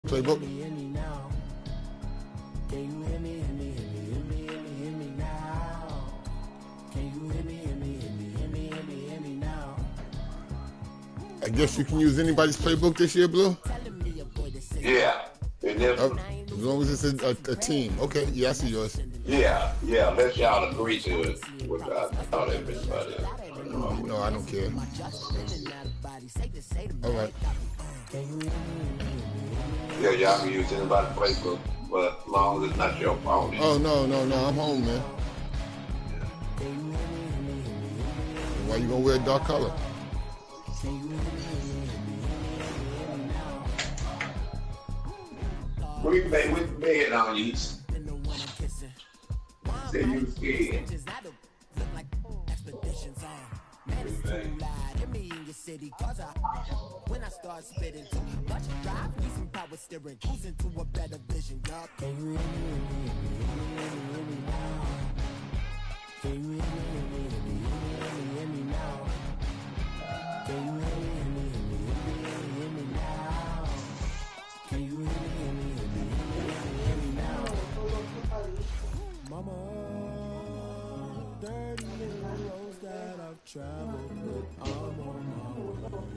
Playbook. I guess you can use anybody's playbook this year, Blue? Yeah. As long as it's a team. Okay, yeah, I see yours. Yeah, unless y'all agree to it, which I thought everybody. No, I don't care. All right. Yeah, y'all can use anybody's playbook, but as long as it's not your phone. Oh, no, I'm home, man. Why you gonna wear a dark color? We bed on you. Say you scared. When I start spitting too much drive, need some power steering, cruising to a better vision. Y'all can you hear me now? Can you hear me now? Can you hear me now? Can you hear me now? Mama, 30 little roads that I've traveled with, I'm on my way.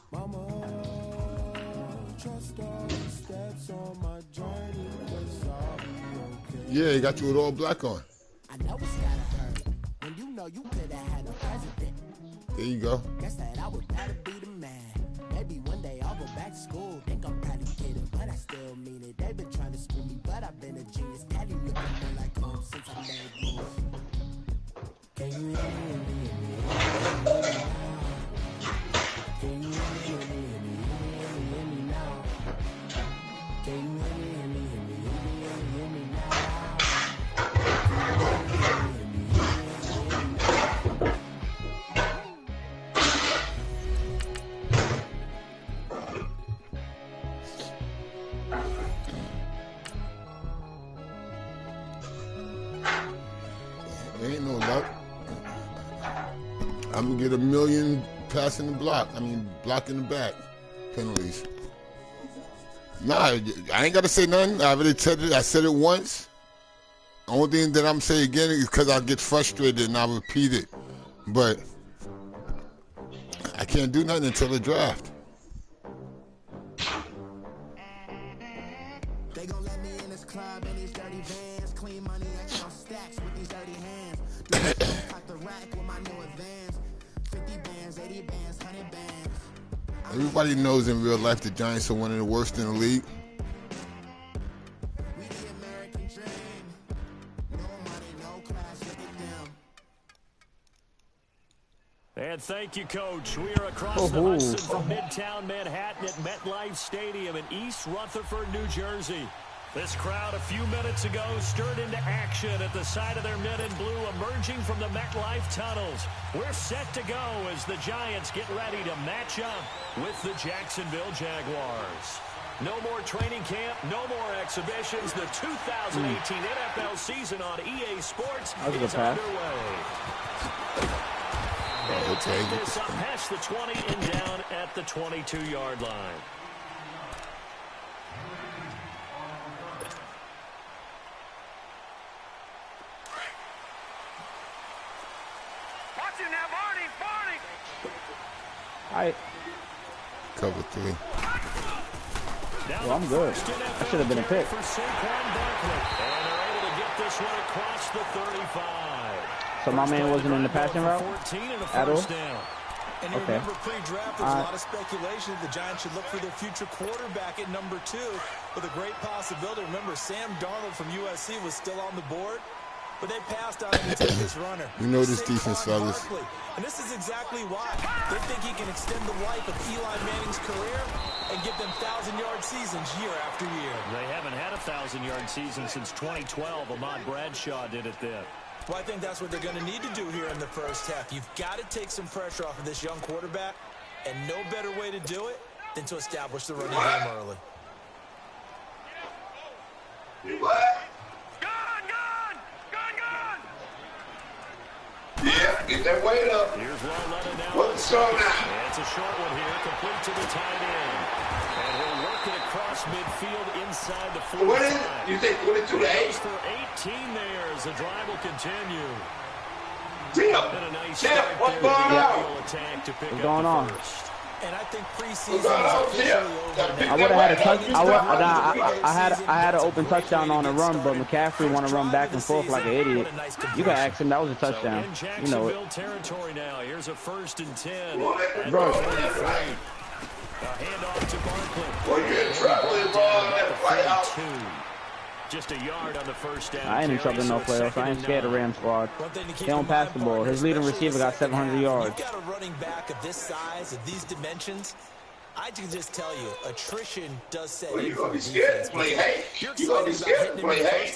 Mama, trust all the steps on my journey, 'cause I'll be okay. Yeah, he got you with all black on. I know it's gotta hurt when you know you could have had a president. There you go. Guess that I would rather be the man. Maybe one day I'll go back to school. Think I'm probably kidding, but I still mean it. They've been trying to school me, but I've been a genius. Daddy looking more like home since I made moves. Can you hear me? Can you hear me now? Can you hear me now? Ain't no luck. I'm gonna get 1 million passing the block. Blocking the back penalties. Nah, I ain't gotta say nothing. I already said it. I said it once. Only thing that I'm saying again is because I get frustrated and I repeat it. But I can't do nothing until the draft. They gon' let me in this club in these dirty vans. Clean money, I count stacks with these dirty hands. Cut the rack with my new advance. 50 bands, 80 bands, 100 bands. Everybody knows in real life the Giants are one of the worst in the league. We the American dream. No money, no class, look at them. And thank you, Coach. We are across the Hudson from Midtown Manhattan at MetLife Stadium in East Rutherford, New Jersey. This crowd a few minutes ago stirred into action at the side of their men in blue emerging from the MetLife tunnels. We're set to go as the Giants get ready to match up with the Jacksonville Jaguars. No more training camp, no more exhibitions. The 2018 NFL season on EA Sports is underway. They'll take this up past the 20 and down at the 22-yard line. Watch it now, Barney! Alright. Cover 3. Well, I'm good. That should have been a pick. For Saquon Barkley. And they're able to get this one across the 35. So my man wasn't in the passing route at all? And you remember pre-draft, there's a lot of speculation that the Giants should look for their future quarterback at number 2 with a great possibility. Remember, Sam Darnold from USC was still on the board, but they passed on him to take this runner. You know this defense, fellas. And this is exactly why. They think he can extend the life of Eli Manning's career and give them 1,000-yard seasons year after year. They haven't had a 1,000-yard season since 2012. Ahmad Bradshaw did it then. Well, I think that's what they're going to need to do here in the first half. You've got to take some pressure off of this young quarterback, and no better way to do it than to establish the running game early. What? Gone! Yeah, get that weight up. Here's one letter now. What's the score now? And it's a short one here, complete to the tight end. And he'll work it across midfield inside the 45. What is it? You think 22 to 8? For 18 there as the drive will continue. Tim, what's going on? What's going on? And I think preseason is officially over. I would have had a touch. I had an open touchdown on the run, but McCaffrey want to run back and forth like an idiot. You can ask him. That was a touchdown. You know it. Territory now. Here's a 1st and 10. Bro. Handoff to Barkley. Well, you're in trouble, bro. Just a yard on the 1st down. I ain't in trouble in no playoffs. I ain't scared of Ram squad. They don't pass the ball. His leading receiver got 700 yards. You got a running back of this size, of these dimensions. I can just tell you, attrition does set in. You're going to be scared to play hay. You're going to be scared to play hay.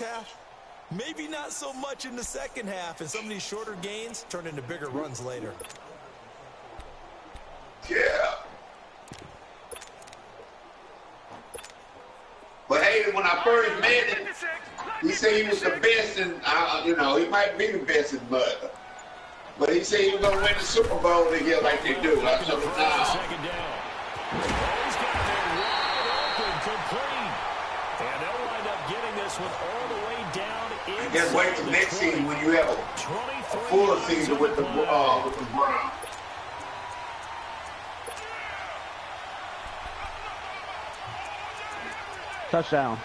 Maybe not so much in the second half, and some of these shorter gains turn into bigger runs later. Yeah. But hey, when I first met him, he said he was the best, and you know, he might be the best in mud. But he said he was gonna win the Super Bowl this year like they do. I told him now. Second down. He's got it wide open, complete, and they'll wind up getting this one all the way down. I guess wait till next season when you have a full season with the Browns. Touchdown.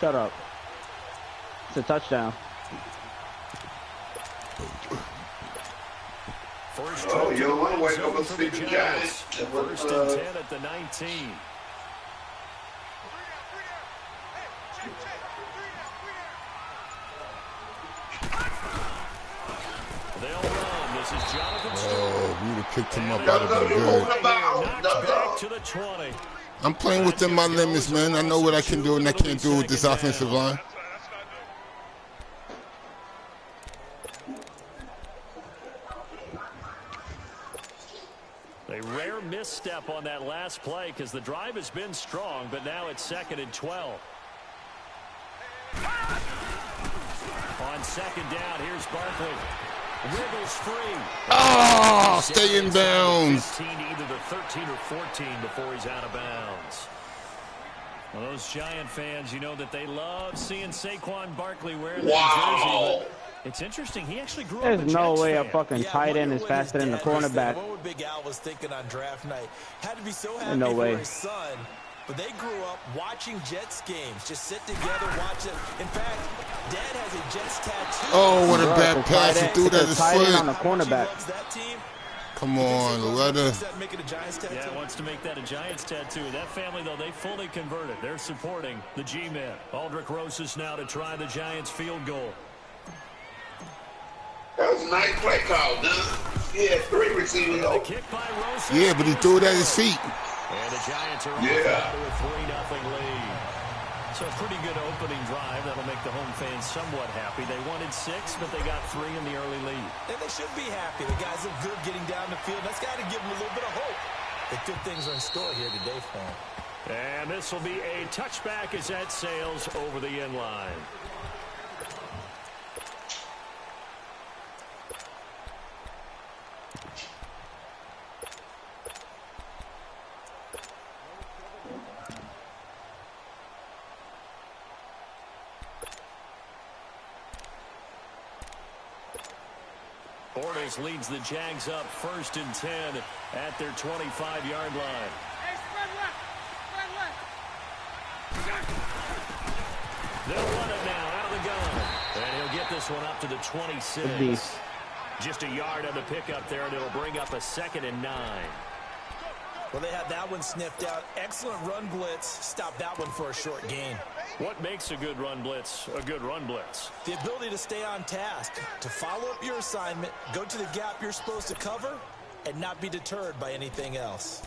Shut up. It's a touchdown. Oh, you don't want to wake up a sleeping giant. 1st and 10 at the 19. They'll run. This is Jonathan. Oh, we would have picked him up. I'd have been good. Back to the 20. I'm playing within my limits, man. I know what I can do and I can't do with this offensive line. A rare misstep on that last play because the drive has been strong, but now it's 2nd and 12. On 2nd down, here's Barkley. Wiggles free. Oh, stay in bounds. 15, either the 13 or 14 before he's out of bounds. Well, those Giant fans, you know that they love seeing Saquon Barkley wearing that jersey. But it's interesting. He actually grew up a There's no Jets way a fan. fucking tight end is faster than the cornerback. What Big Al was thinking on draft night. Had to be so happy No way. for his son. But they grew up watching Jets games. Just sit together, watch it. In fact, Dad has a Jets tattoo. Oh, what a bad pass. He threw that at his on the foot. cornerback. Come on, Loretta. Yeah, wants to make that a Giants tattoo. That family, though, they fully converted. They're supporting the G-Men. Aldrich Rosas now to try the Giants field goal. That was a nice play call, dude. He had 3 receivers The open. kick by Rosas. Yeah, but he threw it at his feet. And the Giants are on Yeah. to a 3-0 lead. So a pretty good opening drive. That'll make the home fans somewhat happy. They wanted 6, but they got 3 in the early lead. And they should be happy. The guys look good getting down the field. That's got to give them a little bit of hope that good things are in store here today for them. And this will be a touchback as that sails over the end line. Bortles leads the Jags up 1st and 10 at their 25-yard line. Hey, spread left. They'll run it now out of the gun. And he'll get this one up to the 26. Just a yard on the pickup there, and it'll bring up a 2nd and 9. Well, they had that one sniffed out. Excellent run blitz. Stop that one for a short gain. What makes a good run blitz a good run blitz? The ability to stay on task, to follow up your assignment, go to the gap you're supposed to cover, and not be deterred by anything else.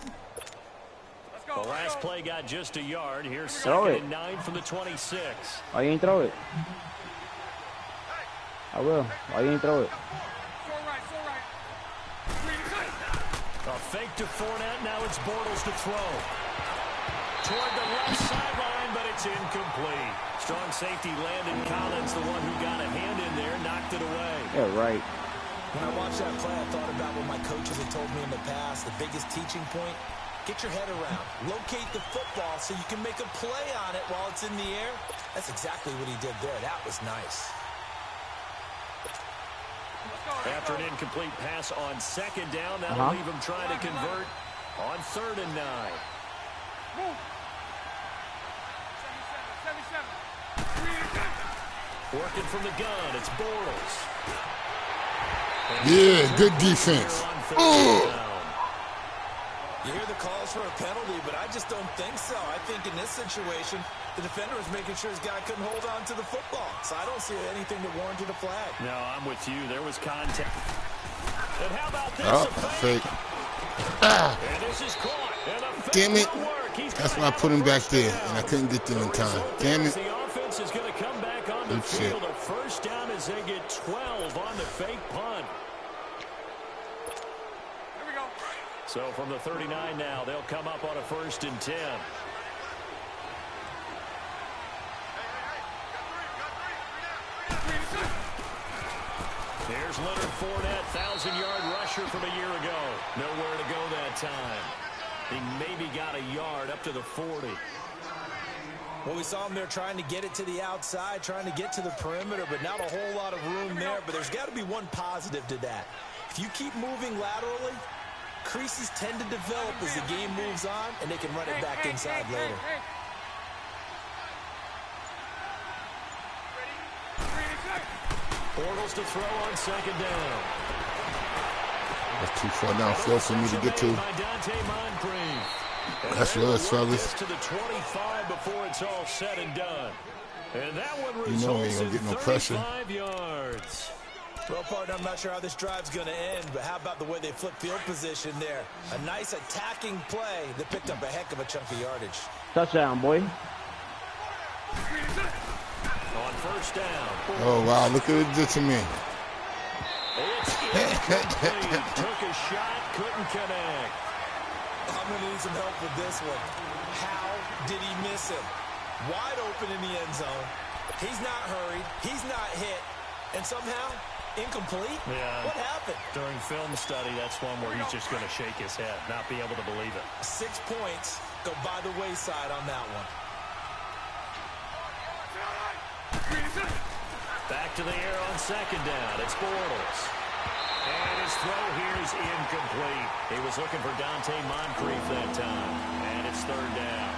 The last play got just a yard. Here's 2nd and 9 from the 26. Why you ain't throw it? I will. Why you ain't throw it? A fake to Fournette. Now it's Bortles to throw. Toward the left sideline, but it's incomplete. Strong safety Landon Collins, the one who got a hand in there, knocked it away. Yeah, right. When I watched that play, I thought about what my coaches had told me in the past. The biggest teaching point, Get your head around. Locate the football so you can make a play on it while it's in the air. That's exactly what he did there. That was nice. After an incomplete pass on second down, that'll leave him trying to convert on 3rd and 9. Working from the gun, it's Bortles. Yeah, good defense. You hear the calls for a penalty, but I just don't think so. I think in this situation, the defender was making sure his guy couldn't hold on to the football. So I don't see anything that warranted a flag. No, I'm with you. There was contact. And how about this? Oh, fake. Ah. And this is caught. And a fake Damn it. That's why I put him back there, and I couldn't get them in time. Damn it. The offense is going to come back on the field. A first down as they get 12 on the fake punt. Here we go. So from the 39 now, they'll come up on a 1st and 10. Here's Leonard Fournette, 1,000-yard rusher from a year ago. Nowhere to go that time. He maybe got a yard up to the 40. Well, we saw him there trying to get it to the outside, trying to get to the perimeter, but not a whole lot of room there. But there's got to be one positive to that. If you keep moving laterally, creases tend to develop as the game moves on, and they can run it back inside later. Bortles to throw on 2nd down. That's too far downfield for me to get to. That's yours, fellas. To the 25 before it's all said and done. And that one you know he ain't gonna get no pressure. 35 yards. Well, partner, I'm not sure how this drive's going to end, but how about the way they flip field position there? A nice attacking play that picked up a heck of a chunk of yardage. Touchdown, boy. On 1st down. Oh, wow. Look what it did to me. It's incomplete. Took a shot, couldn't connect. I'm going to need some help with this one. How did he miss him? Wide open in the end zone. He's not hurried. He's not hit. And somehow, incomplete? Yeah. What happened? During film study, that's one where he's just going to shake his head, not be able to believe it. 6 points go by the wayside on that one. Back to the air on 2nd down. It's Bortles. And his throw here is incomplete. He was looking for Dante Moncrief that time. And it's 3rd down.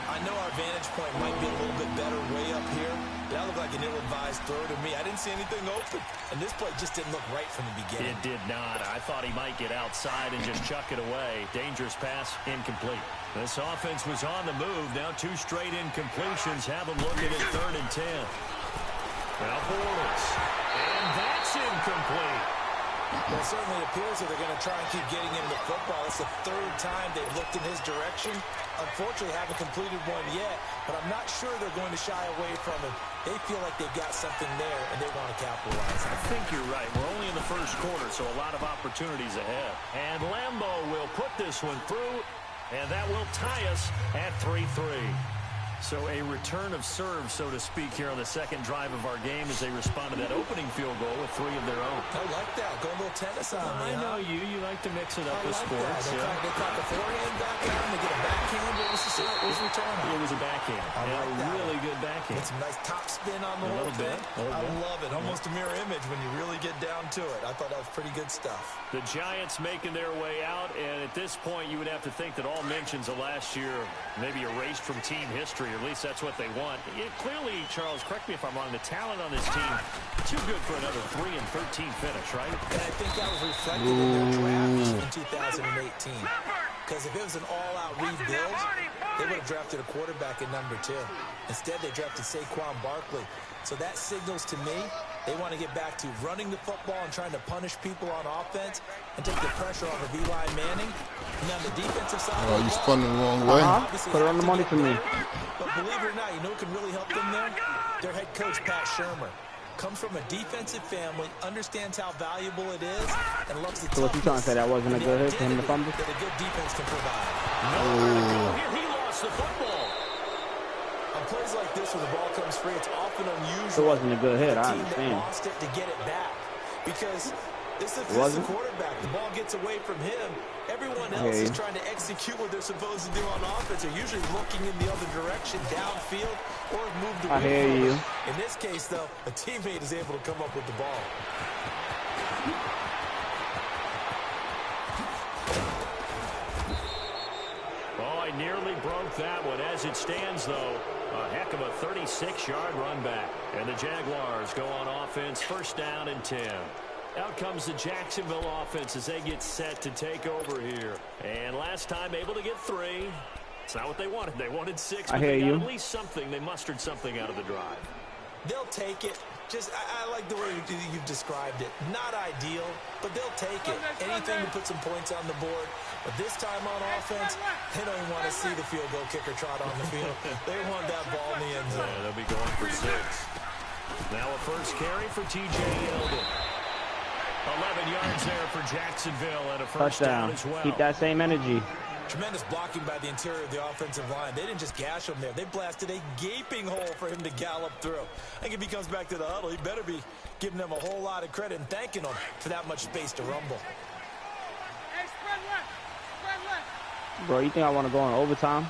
I know our vantage point might be a little bit better way up here. That looked like an ill-advised throw to me. I didn't see anything open. And this play just didn't look right from the beginning. It did not. I thought he might get outside and just chuck it away. Dangerous pass, incomplete. This offense was on the move. Now 2 straight incompletions have them looking at 3rd and 10. Now Bortles. And that's incomplete. Well, it certainly appears that they're going to try and keep getting him the football. It's the 3rd time they've looked in his direction. Unfortunately, haven't completed one yet, but I'm not sure they're going to shy away from him. They feel like they've got something there, and they want to capitalize. I think you're right. We're only in the 1st quarter, so a lot of opportunities ahead. And Lambeau will put this one through, and that will tie us at 3-3. So a return of serve, so to speak, here on the 2nd drive of our game as they respond to that opening field goal with 3 of their own. I like that. Go a little tennis on me. I know you. You like to mix it up with sports. They caught the forehand back down. They get a backhand. What was the return on? It was a backhand. Really good backhand. Get some nice top spin on the whole thing. I love it. Almost a mirror image when you really get down to it. I thought that was pretty good stuff. The Giants making their way out, and at this point you would have to think that all mentions of last year maybe erased from team history, or at least that's what they want. Clearly, Charles, correct me if I'm wrong, the talent on this team, too good for another 3-13 finish, right? And I think that was reflected in their draft in 2018. Because if it was an all-out rebuild, they would have drafted a quarterback at number 2. Instead, they drafted Saquon Barkley. So that signals to me they want to get back to running the football and trying to punish people on offense and take the pressure off of Eli Manning. And on the defensive side, oh, you spun the wrong way. Put it on the money for me. But believe it or not, you know who can really help them there? Their head coach, Pat Shermer. Comes from a defensive family, understands how valuable it is, and loves the So what you trying to say, that wasn't a good hit for him to fumble? That a good defense can provide. Here he lost the football. On plays like this where the ball comes free, it's often unusual. It wasn't a good hit, I team that understand. lost it to get it back. Because This is the quarterback. The ball gets away from him. Everyone else is trying to execute what they're supposed to do on offense. They're usually looking in the other direction, downfield, or move the wing. In this case, though, a teammate is able to come up with the ball. Oh, I nearly broke that one. As it stands, though, a heck of a 36-yard run back. And the Jaguars go on offense, first down and 10. Out comes the Jacksonville offense as they get set to take over here. And last time able to get 3. It's not what they wanted. They wanted 6, but they got at least something. They mustered something out of the drive. They'll take it. Just, I like the way you've described it. Not ideal, but they'll take it. Anything to put some points on the board. But this time on offense, they don't even want to see the field goal kicker trot on the field. They want that ball in the end zone. Yeah, they'll be going for 6. Now a first carry for T.J. Yeldon. 11 yards there for Jacksonville and a first down as well. Keep that same energy. Tremendous blocking by the interior of the offensive line. They didn't just gash him there. They blasted a gaping hole for him to gallop through. I think if he comes back to the huddle, he better be giving them a whole lot of credit and thanking them for that much space to rumble. Hey, spread left. Spread left. Bro, you think I want to go in overtime?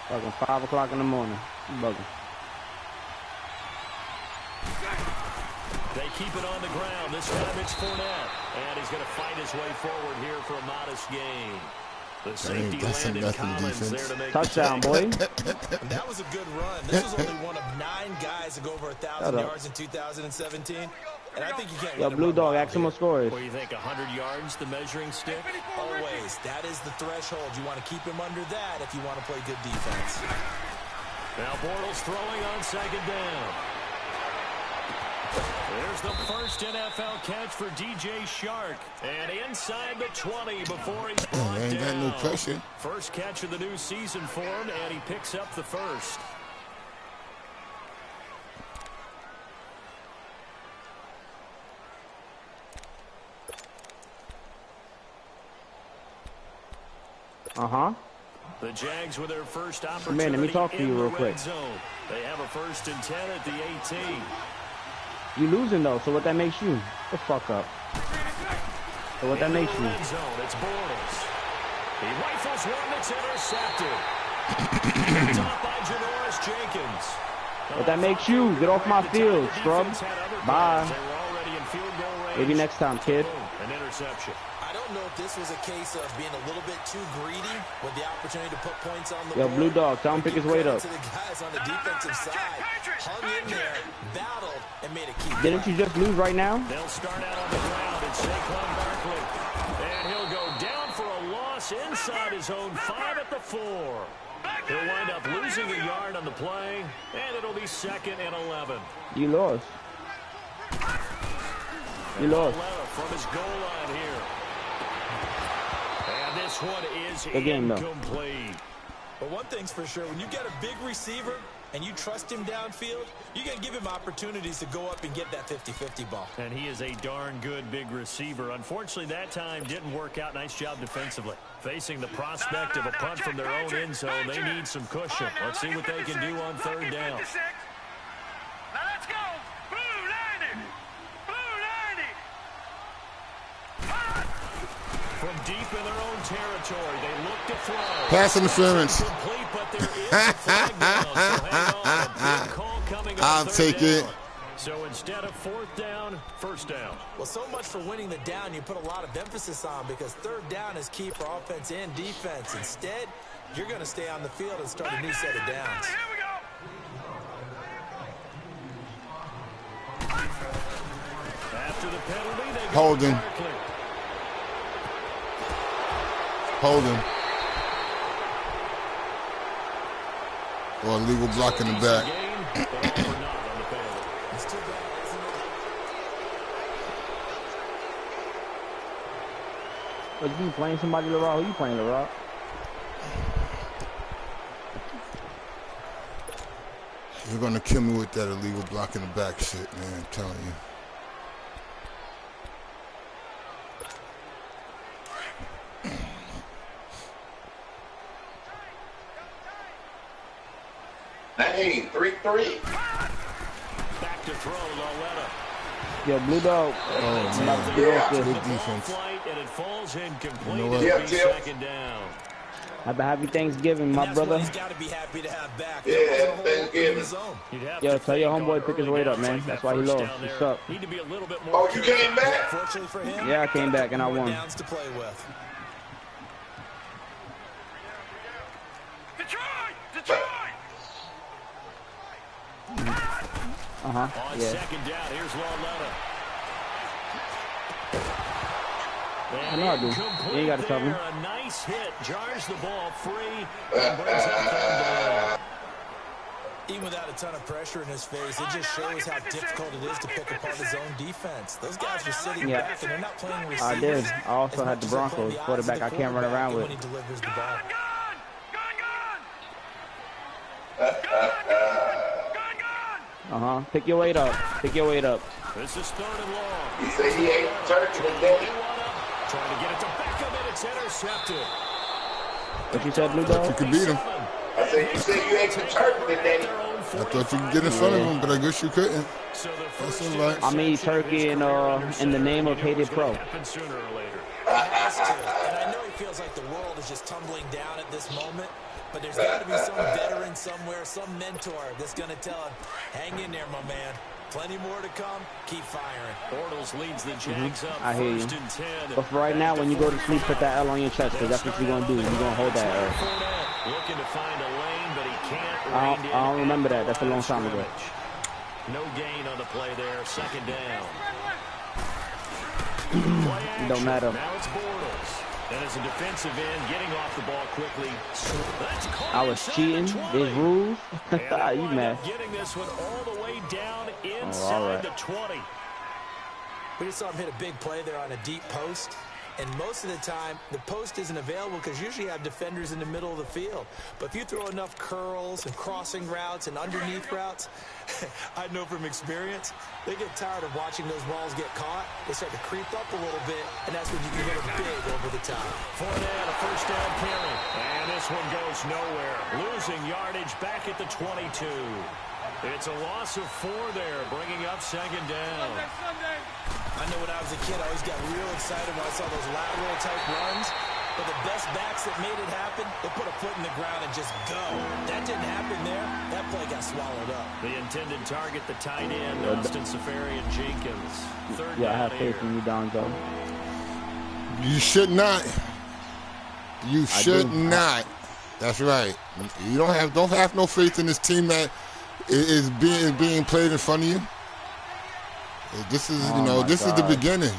Fucking 5 o'clock in the morning. You bugging. They keep it on the ground. This time it's Fournette. And he's going to fight his way forward here for a modest gain. The safety landed Collins there to make touchdown, boy. That was a good run. This was only one of 9 guys to go over 1,000 yards in 2017. And I think you can't. Yo, Blue Dog, ask him what scores. What do you think, 100 yards, the measuring stick? Always. That is the threshold. You want to keep him under that if you want to play good defense. Now Bortles throwing on second down. There's the first NFL catch for DJ Shark. And inside the 20 before he's brought ain't got no pressure. First catch of the new season for him, and he picks up the first. The Jags with their first opportunity. Man, let me talk to you real quick. Zone. They have a first and 10 at the 18. You losing though, so what that makes you? The fuck up. So what that makes you? Zone, it's Bortles. He rifles one that's intercepted. Picked off by Janoris Jenkins. What that makes you? Get off my field, scrub. Bye. Maybe next time, kid. An interception. I don't know if this was a case of being a little bit too greedy with the opportunity to put points on the board. Yo, Blue Dog, tell him pick his weight up. To the guys on the defensive side, hung in there, battled, and made a key. Didn't you just lose right now? They'll start out on the ground. It's Saquon Barkley. And he'll go down for a loss inside his own 5 at the 4. He'll wind up losing a yard on the play, and it'll be 2nd and 11. You lost. You lost. From his goal line here. And this one is incomplete. But one thing's for sure, when you get a big receiver and you trust him downfield, you got to give him opportunities to go up and get that 50-50 ball. And he is a darn good big receiver. Unfortunately, that time didn't work out. Nice job defensively. Facing the prospect of a punt from their own end zone, they need some cushion. Let's see what they can do on 3rd down. Now let's go. Blue 90. Blue 90. From deep in their own territory, they look to throw. Pass interference. Complete, but there is a flag down, so hang on. A call coming I'll take it. So instead of 4th down, 1st down. Well, so much for winning the down you put a lot of emphasis on, because 3rd down is key for offense and defense. Instead, you're going to stay on the field and start a new set of downs. Here we go. After the penalty, they go Holding. Holding. Or illegal block in the back. But you playing somebody, LaRock? Who you playing, LaRock? You're gonna kill me with that illegal block in the back shit, man. I'm telling you. Hey, 3-3. Back to throw, Loletta. Yo, Blue Dog. Oh, man. Good defense. You know what? Yeah, Tim. Second down. Happy Thanksgiving, my brother. He's got to be happy to have back. Yeah, Thanksgiving. Yo, tell your homeboy pick his weight up, man. That's why he lost. What's up? Oh, you came back? Fortunately for him, Yeah, I came back and I won. downs to play with. Detroit! Uh-huh, On yeah. second down, here's Lauletta. I know I do. You ain't got to tell me. A nice hit, jars the ball free, and brings up third down. Even without a ton of pressure in his face, it just shows how difficult it is to pick apart his own defense. Those guys are sitting back and they're not playing receivers. I did. I also had the Broncos quarterback I can't run around with. When he delivers the ball. Uh-huh. Pick your weight up. Pick your weight up. This is third and long. He said he ate turkey today. Trying to get it to Beckham, and it's intercepted. What you said, Blue Dog? You could beat him. I said, you said you ate some turkey today. I thought you could get in front of him, but I guess you couldn't. That's all right. I'm eating turkey in the name of Hated Pro. Sooner or later. He has to. And I know he feels like the world is just tumbling down at this moment, but there's got to be some veteran somewhere, some mentor that's going to tell him, hang in there, my man. Plenty more to come. Keep firing. Bortles leads the Jags up I hear you. first and 10. But for right now, when you go to sleep, put that L on your chest, because that's what you're going to do. You're going to hold that L. Looking to find a lane, but he can't. I don't remember that. That's a long time ago. No gain on the play there. Second down. It don't matter. Now it's Bortles. And as a defensive end, getting off the ball quickly. I was cheating. There's rules. You mad? Getting this one all the way down inside the 20. We just saw him hit a big play there on a deep post. And most of the time, the post isn't available because usually you have defenders in the middle of the field. But if you throw enough curls and crossing routes and underneath routes, I know from experience, they get tired of watching those balls get caught. They start to creep up a little bit, and that's when you can hit them big over the top. Fournette, a first down carry. And this one goes nowhere. Losing yardage back at the 22. It's a loss of 4 there, bringing up second down. I know when I was a kid, I always got real excited when I saw those lateral-type runs. But the best backs that made it happen, they put a foot in the ground and just go. That didn't happen there. That play got swallowed up. The intended target, the tight end, Austin Safarian-Jenkins. Third Yeah, I have down faith in you, Donzo. You should not. You should not. That's right. You don't have no faith in this team that is being played in front of you. This is, this is the beginning.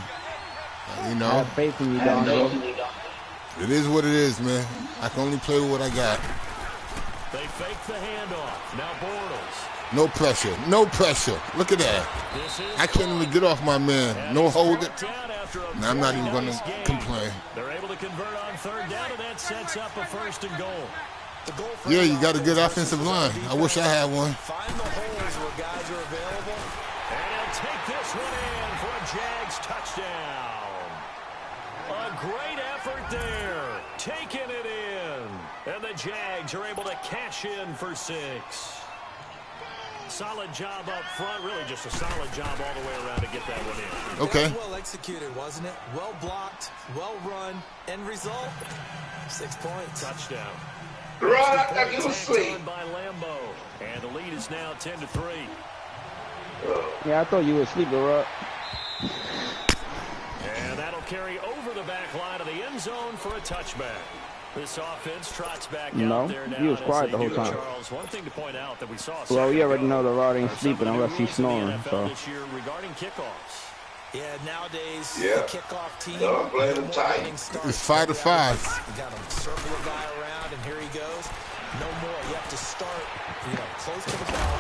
I have faith in you, Donzo. It is what it is, man. I can only play with what I got. They fake the handoff. Now Bortles. No pressure. No pressure. Look at that. I can't even get off my man. No hold it. Now, I'm not even going to complain. They're able to convert on third down, and that sets up a first and goal. Yeah, you got a good offensive line. I wish I had one. Find the holes where guys are available. And he'll take this one in for a Jags touchdown. A great effort there. Taking it in. And the Jags are able to cash in for 6. Solid job up front. Really just a solid job all the way around to get that one in. Okay. Well executed, wasn't it? Well blocked, well run. End result, 6 points. Touchdown. Right, like you was asleep. By Lambeau. And the lead is now 10-3. Yeah, I thought you were asleep, bro. And that'll carry over the back line of the end zone for a touchback. This offense trots back out there now. He was quiet the whole time. Charles, one thing to point out that we saw. Well, we already know the Rod ain't sleeping unless he's snoring. So. This year regarding kickoffs. Yeah, nowadays the kickoff team. Don't play them tight. It's 5 to 5. You got to circle a guy around, and here he goes. No more. You have to start, close to the ball,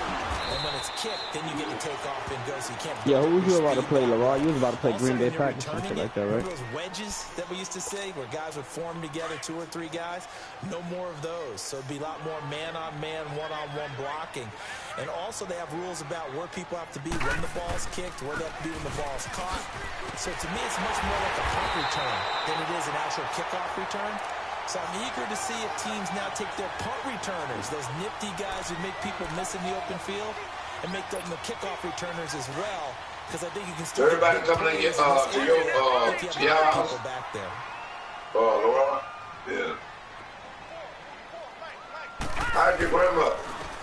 and when it's kicked, then you get to take off and go. So you can't. Yeah, who was you about to play, LeRoy? You was about to play Green Bay Packers or something like that, right? Those wedges that we used to say, where guys would form together, 2 or 3 guys. No more of those. So it'd be a lot more man-on-man, one-on-one blocking. And also they have rules about where people have to be when the ball's kicked, where they have to be when the ball's caught. So to me, it's much more like a punt return than it is an actual kickoff return. So I'm eager to see if teams now take their punt returners, those nifty guys who make people miss in the open field, and make them the kickoff returners as well, because I think you can still. Everybody coming in to your house. Back there. Laura? Yeah. How's your grandmother?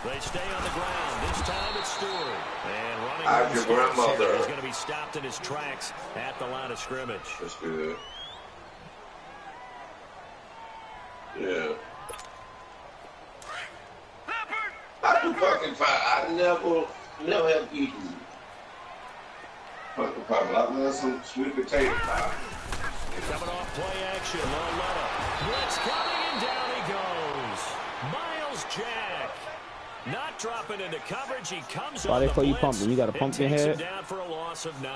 They stay on the ground. This time it's Stewart. And running how's your grandmother? He's going to be stopped in his tracks at the line of scrimmage. That's good. Yeah. I do fucking fine. I never have eaten fucking pie. I love some sweet potato pie. Coming off play action, Loletta. Blitz coming, and down he goes. Miles Jack. Not dropping into coverage. He comes Why on they the call you blitz pumping? You got to pump your takes head? him down for a loss of 9.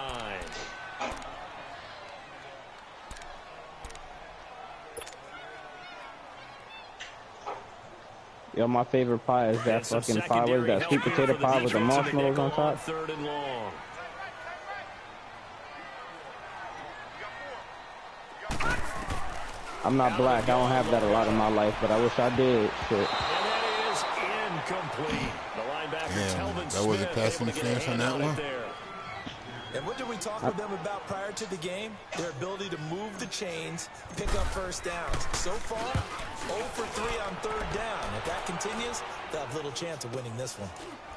Yo, my favorite pie is that fucking pie with that sweet potato pie with the marshmallows on top. 3rd and long. I'm not black. I don't have that a lot in my life, but I wish I did. Shit. And that is incomplete. The linebacker, Telvin that wasn't Smith, pass able to get a interference on hand that on it one. there. And what did we talk with them about prior to the game? Their ability to move the chains, pick up first downs. So far, 0 for 3 on 3rd down. If that continues, they'll have little chance of winning this one.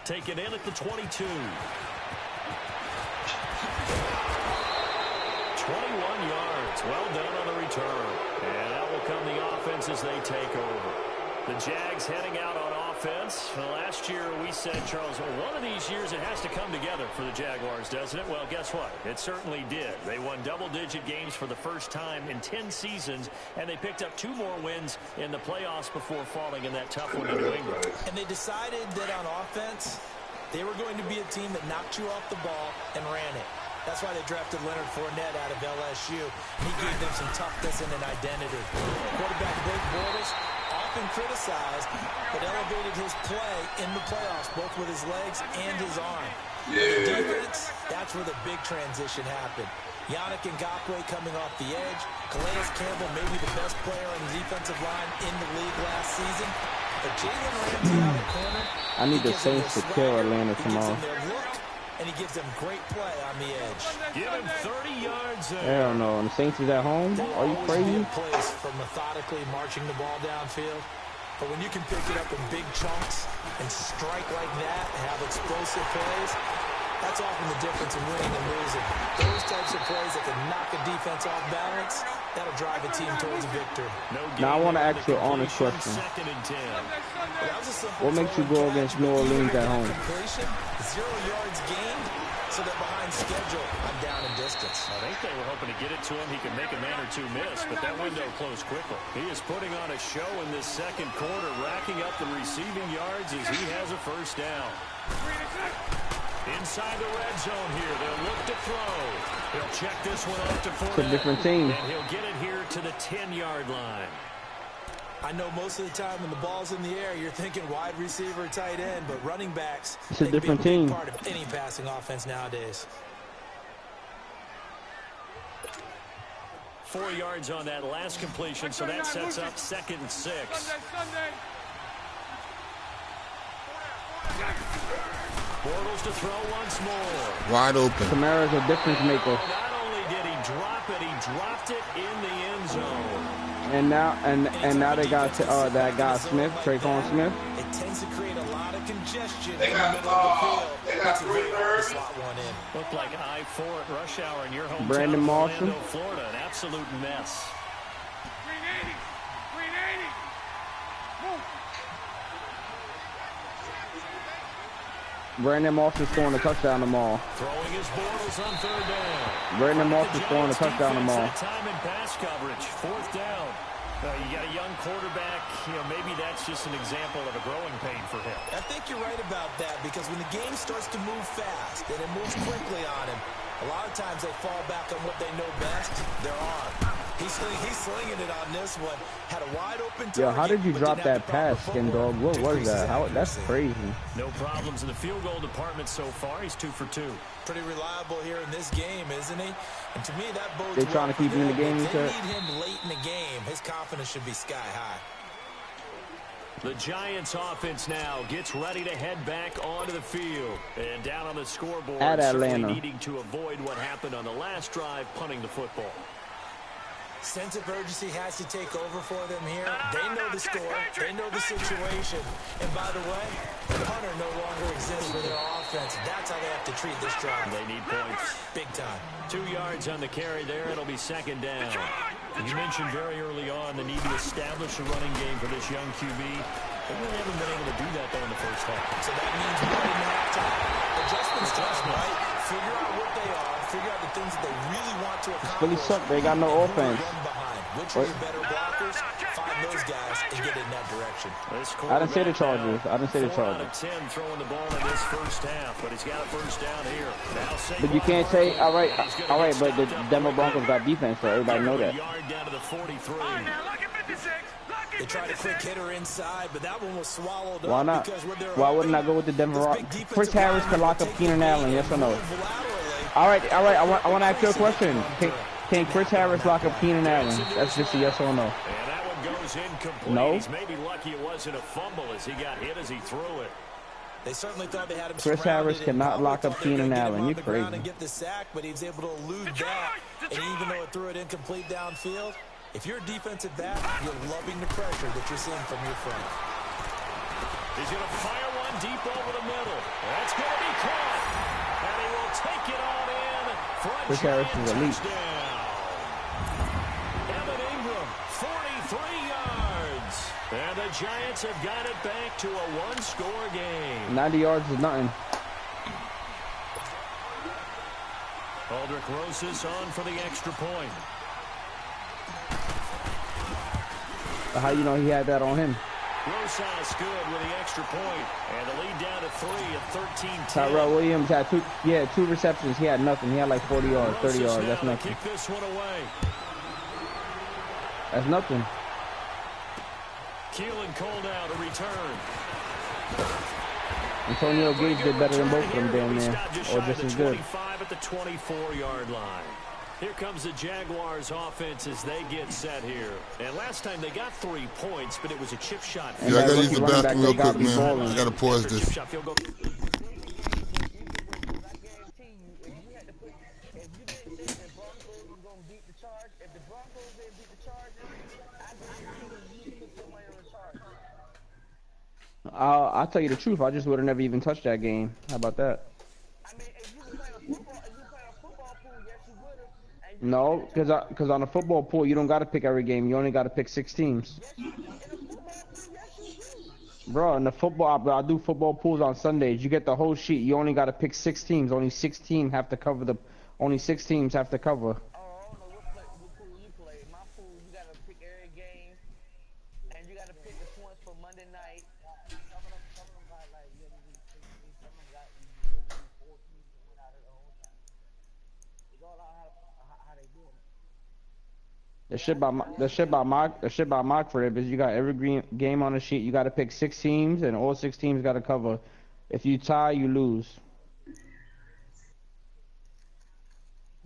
Taken in at the 22. 21 yards. Well done on the return. And that will come the offense as they take over. The Jags heading out on offense. Last year we said, Charles, well, one of these years it has to come together for the Jaguars, doesn't it? Well, guess what? It certainly did. They won double-digit games for the first time in 10 seasons, and they picked up 2 more wins in the playoffs before falling in that tough one in New England. And they decided that on offense, they were going to be a team that knocked you off the ball and ran it. That's why they drafted Leonard Fournette out of LSU. He gave them some toughness and an identity. Quarterback Blake Bortles, often criticized, but elevated his play in the playoffs, both with his legs and his arm. Yeah. Defense, that's where the big transition happened. Yannick Ngakoue coming off the edge. Calais Campbell, maybe the best player on the defensive line in the league last season. But Jalen Ramsey out of corner. I need the Saints to kill Atlanta tomorrow. And he gives them great play on the edge. Give him 30 yards there. Hell no. And the Saints is at home? Are you crazy? Place for methodically marching the ball downfield. But when you can pick it up in big chunks and strike like that and have explosive plays, that's often the difference in winning and losing. Those types of plays that can knock a defense off balance, that'll drive a team towards a victory. Now I want to ask you an honest question. What makes you go against New Orleans at home? 0 yards gained, so that behind schedule, I'm down in distance. I think they were hoping to get it to him. He could make a man or 2 miss, but that window closed quickly. He is putting on a show in this second quarter, racking up the receiving yards as he has a first down. Inside the red zone here, they'll look to throw. He'll check this one off to Fournette. It's a different team. And he'll get it here to the 10-yard line. I know most of the time when the ball's in the air, you're thinking wide receiver, tight end, but running backs, it's a different team. Part of any passing offense nowadays. 4 yards on that last completion, so that sets up 2nd and 6. Bortles to throw once more. Wide open. Kamara's a difference maker. Not only did he drop it, he dropped it in the end zone. And now they got that guy Smith, Traquan Smith. It tends to create a lot of congestion. They got 3 birds. Looked like I-4 at rush hour in your hometown Brandon of Marshall. Orlando, Florida. An absolute mess. 380. 380. Move. Brandon Marshall scoring a touchdown tomorrow. Throwing his Bortles on 3rd down. Brandon Marshall scoring a touchdown tomorrow. That time in pass coverage. 4th down. You got a young quarterback. You know, maybe that's just an example of a growing pain for him. I think you're right about that, because when the game starts to move fast and it moves quickly on him, a lot of times they fall back on what they know best, their arm. He's slinging it on this one. Had a wide open target. Yo, how did you drop that pass, Skin Dog? What was that? That's crazy. No problems in the field goal department so far. He's 2 for 2. Pretty reliable here in this game, isn't he? And to me, that bodes They're trying to keep him in the game, They you said? need him late in the game. His confidence should be sky high. The Giants offense now gets ready to head back onto the field. And down on the scoreboard, at certainly Atlanta, needing to avoid what happened on the last drive, punting the football. Sense of urgency has to take over for them here. They know the score. They know the situation. And by the way, the punter no longer exists for their offense. That's how they have to treat this drive. They need points. Big time. 2 yards on the carry there. It'll be second down. You mentioned very early on the need to establish a running game for this young QB. They really haven't been able to do that, though, in the first half. So that means what in halftime? Adjustments, right? Figure out what they are. Figure out the things that they really want to accomplish. Philly suck. They got no offense. Which are your better blockers? Find those guys and get in that direction. I didn't say the Chargers. I didn't say the 4 out Chargers. of 10 throwing the ball in this first half, but he's got a first down here. Now But you can't say, all right, but the Denver Broncos got defense, so everybody know that. Yard down to the 43. They tried a quick hitter inside, but that one was swallowed up. Why not? Why wouldn't I go with the Denver Broncos? Chris Harris could lock up Keenan Allen, yes or no? All right. I want to ask you a question. Can Chris Harris lock up Keenan Allen? That's just a yes or no. And that one goes incomplete. No. He's maybe lucky it wasn't a fumble as he got hit as he threw it. They certainly thought they had him. Chris Harris cannot lock up Keenan Allen. You're crazy. And get the sack, but he was able to elude that. And even though it threw it incomplete downfield, if you're a defensive back, you're loving the pressure that you're seeing from your front. He's going to fire one deep over the middle. That's going to be caught. And he will take it on in for a Chris Harris is elite. touchdown. Evan Ingram, 43 yards. And the Giants have got it back to a one-score game. 90 yards is nothing. Aldrich Rosas on for the extra point. How you know he had that on him? Rosas good with the extra point. And the lead down to 3 at 13-10. Tyrell Williams had two receptions. He had nothing. He had like 40 yards, 30 yards. That's nothing. Kick this one away. That's nothing. Keelan Cole now to return. Antonio Gates did better than both of them down there, or just as good. 25 at the 24-yard line. Here comes the Jaguars offense as they get set here. And last time they got 3 points, but it was a chip shot. Yeah, I got to use the bathroom real quick, man. I got to pause this. I'll tell you the truth. I just would have never even touched that game. How about that? No, because on a football pool, you don't got to pick every game. You only got to pick 6 teams. Bro, in the football, I do football pools on Sundays. You get the whole sheet. You only got to pick 6 teams. Only 6 teams have to cover the. Only 6 teams have to cover. The shit by my crib is you got every game on the sheet. You got to pick 6 teams, and all 6 teams got to cover. If you tie, you lose.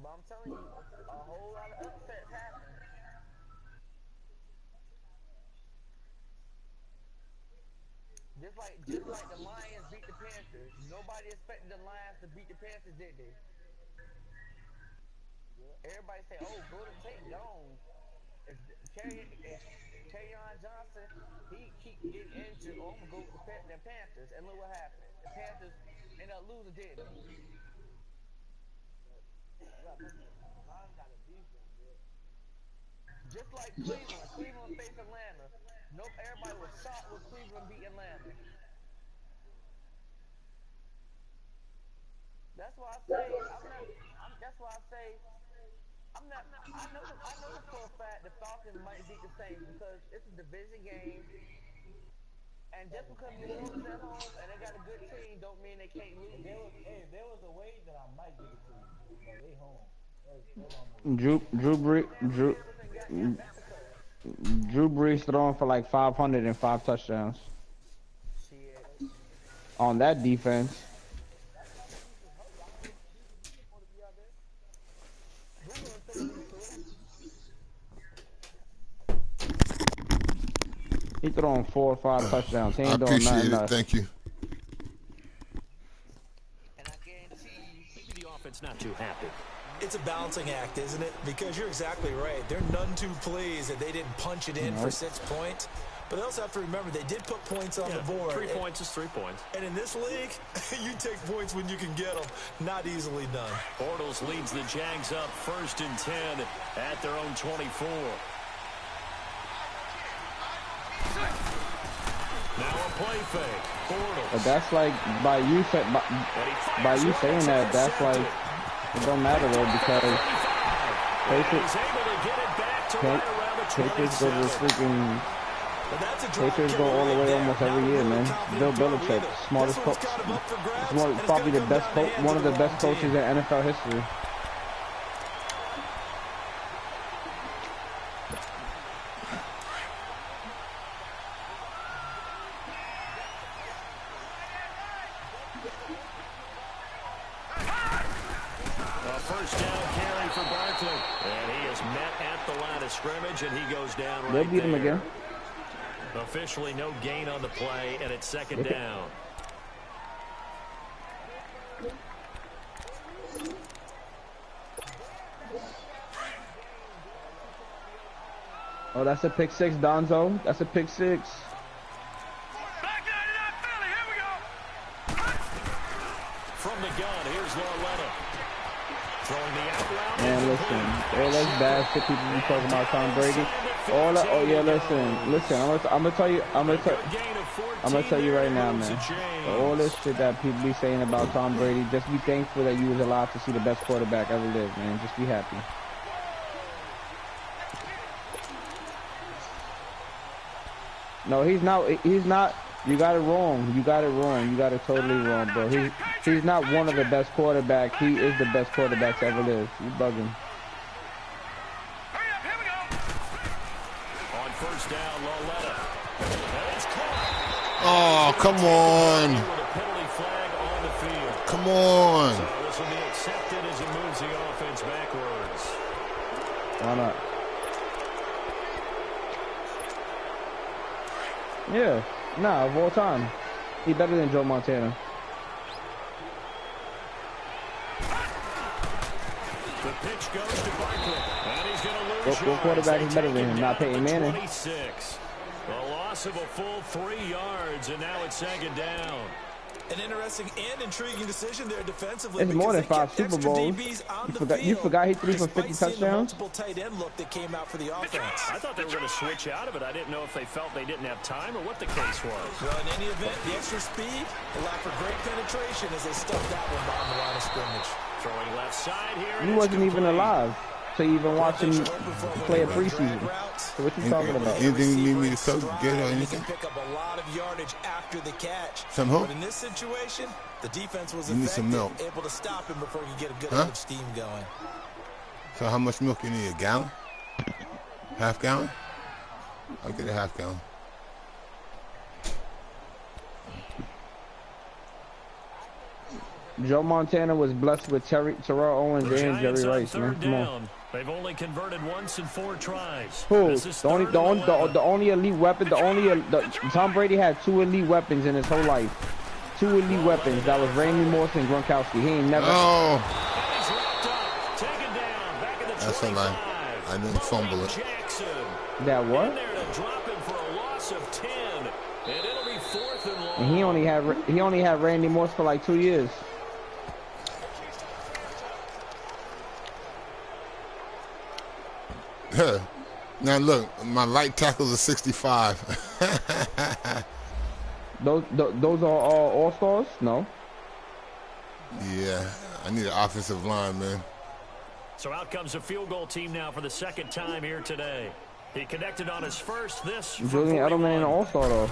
But I'm telling you, a whole lot of upsets happen. Just like the Lions beat the Panthers. Nobody expected the Lions to beat the Panthers, did they? Everybody say, "Oh, go to take gone." Kerryon Johnson, he keep getting injured. Oh, I'm gonna go with the Panthers, and look what happened. The Panthers end up losing, did they? Just like Cleveland faced Atlanta. Nope, everybody was shocked when Cleveland beat Atlanta. That's why I say I know for a fact the Falcons might beat the Saints because it's a division game. And just because New Orleans at home and they got a good team don't mean they can't lose. There was a way that I might give it to you, but they home. Drew Brees throwing for like 500 and 5 touchdowns. On that defense. throwing 4 or 5 touchdowns. He I ain't doing appreciate nothing it. else. Thank you. And I guarantee you, Maybe the offense not too happy. It's a balancing act, isn't it? Because you're exactly right. They're none too pleased that they didn't punch it in for 6 points. But they also have to remember they did put points on the board. 3 points is 3 points. And in this league, you take points when you can get them. Not easily done. Bortles leads the Jags up 1st and 10 at their own 24. Now a play fake. Bortles. But that's like by you saying that, that's like it don't matter though because Patriots go to the freaking Patriots go all the way almost every year, man. Bill Belichick, smartest coach, probably the best coach, one of the best coaches in NFL history. And he goes down right They'll beat him again. Officially no gain on the play, and it's 2nd down. Oh, that's a pick 6, Donzo. That's a pick 6. From the gun, here's Lauletta. Throwing the out route. Man, listen, all those bad shit people be talking about Tom Brady. All that, oh yeah, listen. I'm gonna tell you right now, man. All this shit that people be saying about Tom Brady, just be thankful that you was alive to see the best quarterback ever live, man. Just be happy. No, he's not. You got it wrong. You got it totally wrong, bro. He's not one of the best quarterbacks. He is the best quarterback to ever live. You bugging. On 1st down, Lauletta. Oh, come on. Come on. So this will be accepted as it moves the offense backwards. Why not? Yeah. Nah, of all time. He better than Joe Montana. The pitch goes to Barkley. And he's going to lose. What quarterback is better than him? Not Peyton Manning. 26. A loss of a full 3 yards, and now it's 2nd down. An interesting and intriguing decision there defensively. It's more than 5 Super Bowls. You forgot he threw for 50 touchdowns? Multiple tight end look that came out for the offense. I thought they were going to switch out of it. I didn't know if they felt they didn't have time or what the case was. Well, in any event, the extra speed, the lack of great penetration as they stuffed that one behind the line of scrimmage. Throwing left side here. You wasn't even alive to even watch him play a preseason. So what you talking about? Anything you need me to coach, get or anything? Pick up a lot of yardage after the catch. Some hope? But in this situation, the defense was You need some milk. able to stop him before he could get a good amount of steam going. So how much milk you need? A gallon? Half gallon? I'll get a half gallon. Joe Montana was blessed with Terrell Owens and Jerry Rice, man. Come on. They've only converted once in 4 tries. Who? The only elite weapon. Tom Brady had 2 elite weapons in his whole life. 2 elite weapons. That was Randy Moss and Gronkowski. He ain't never. Oh. That's a lie. I didn't fumble it. That what? And he only had Randy Moss for like 2 years. Now look, my light tackles are 65. Those are all stars? No. Yeah, I need an offensive line, man. So out comes a field goal team now for the 2nd time here today. He connected on his first. This Julian Edelman ain't an all-star though.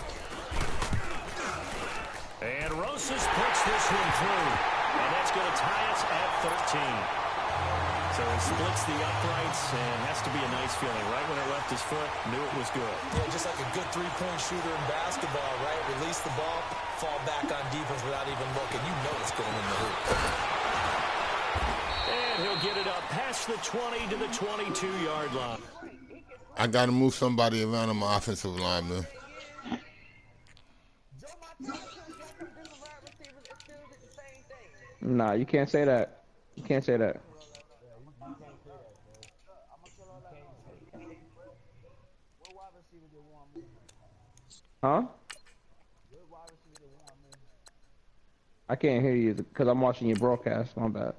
And Rosas puts this one through, and that's going to tie us at 13. So he splits the uprights, and has to be a nice feeling. Right when it left his foot, knew it was good. Yeah, just like a good three-point shooter in basketball, right? Release the ball, fall back on defense without even looking. You know it's going in the hoop. And he'll get it up past the 20 to the 22-yard line. I got to move somebody around on my offensive line, man. Nah, you can't say that. You can't say that. Huh? I can't hear you because I'm watching your broadcast. My bad.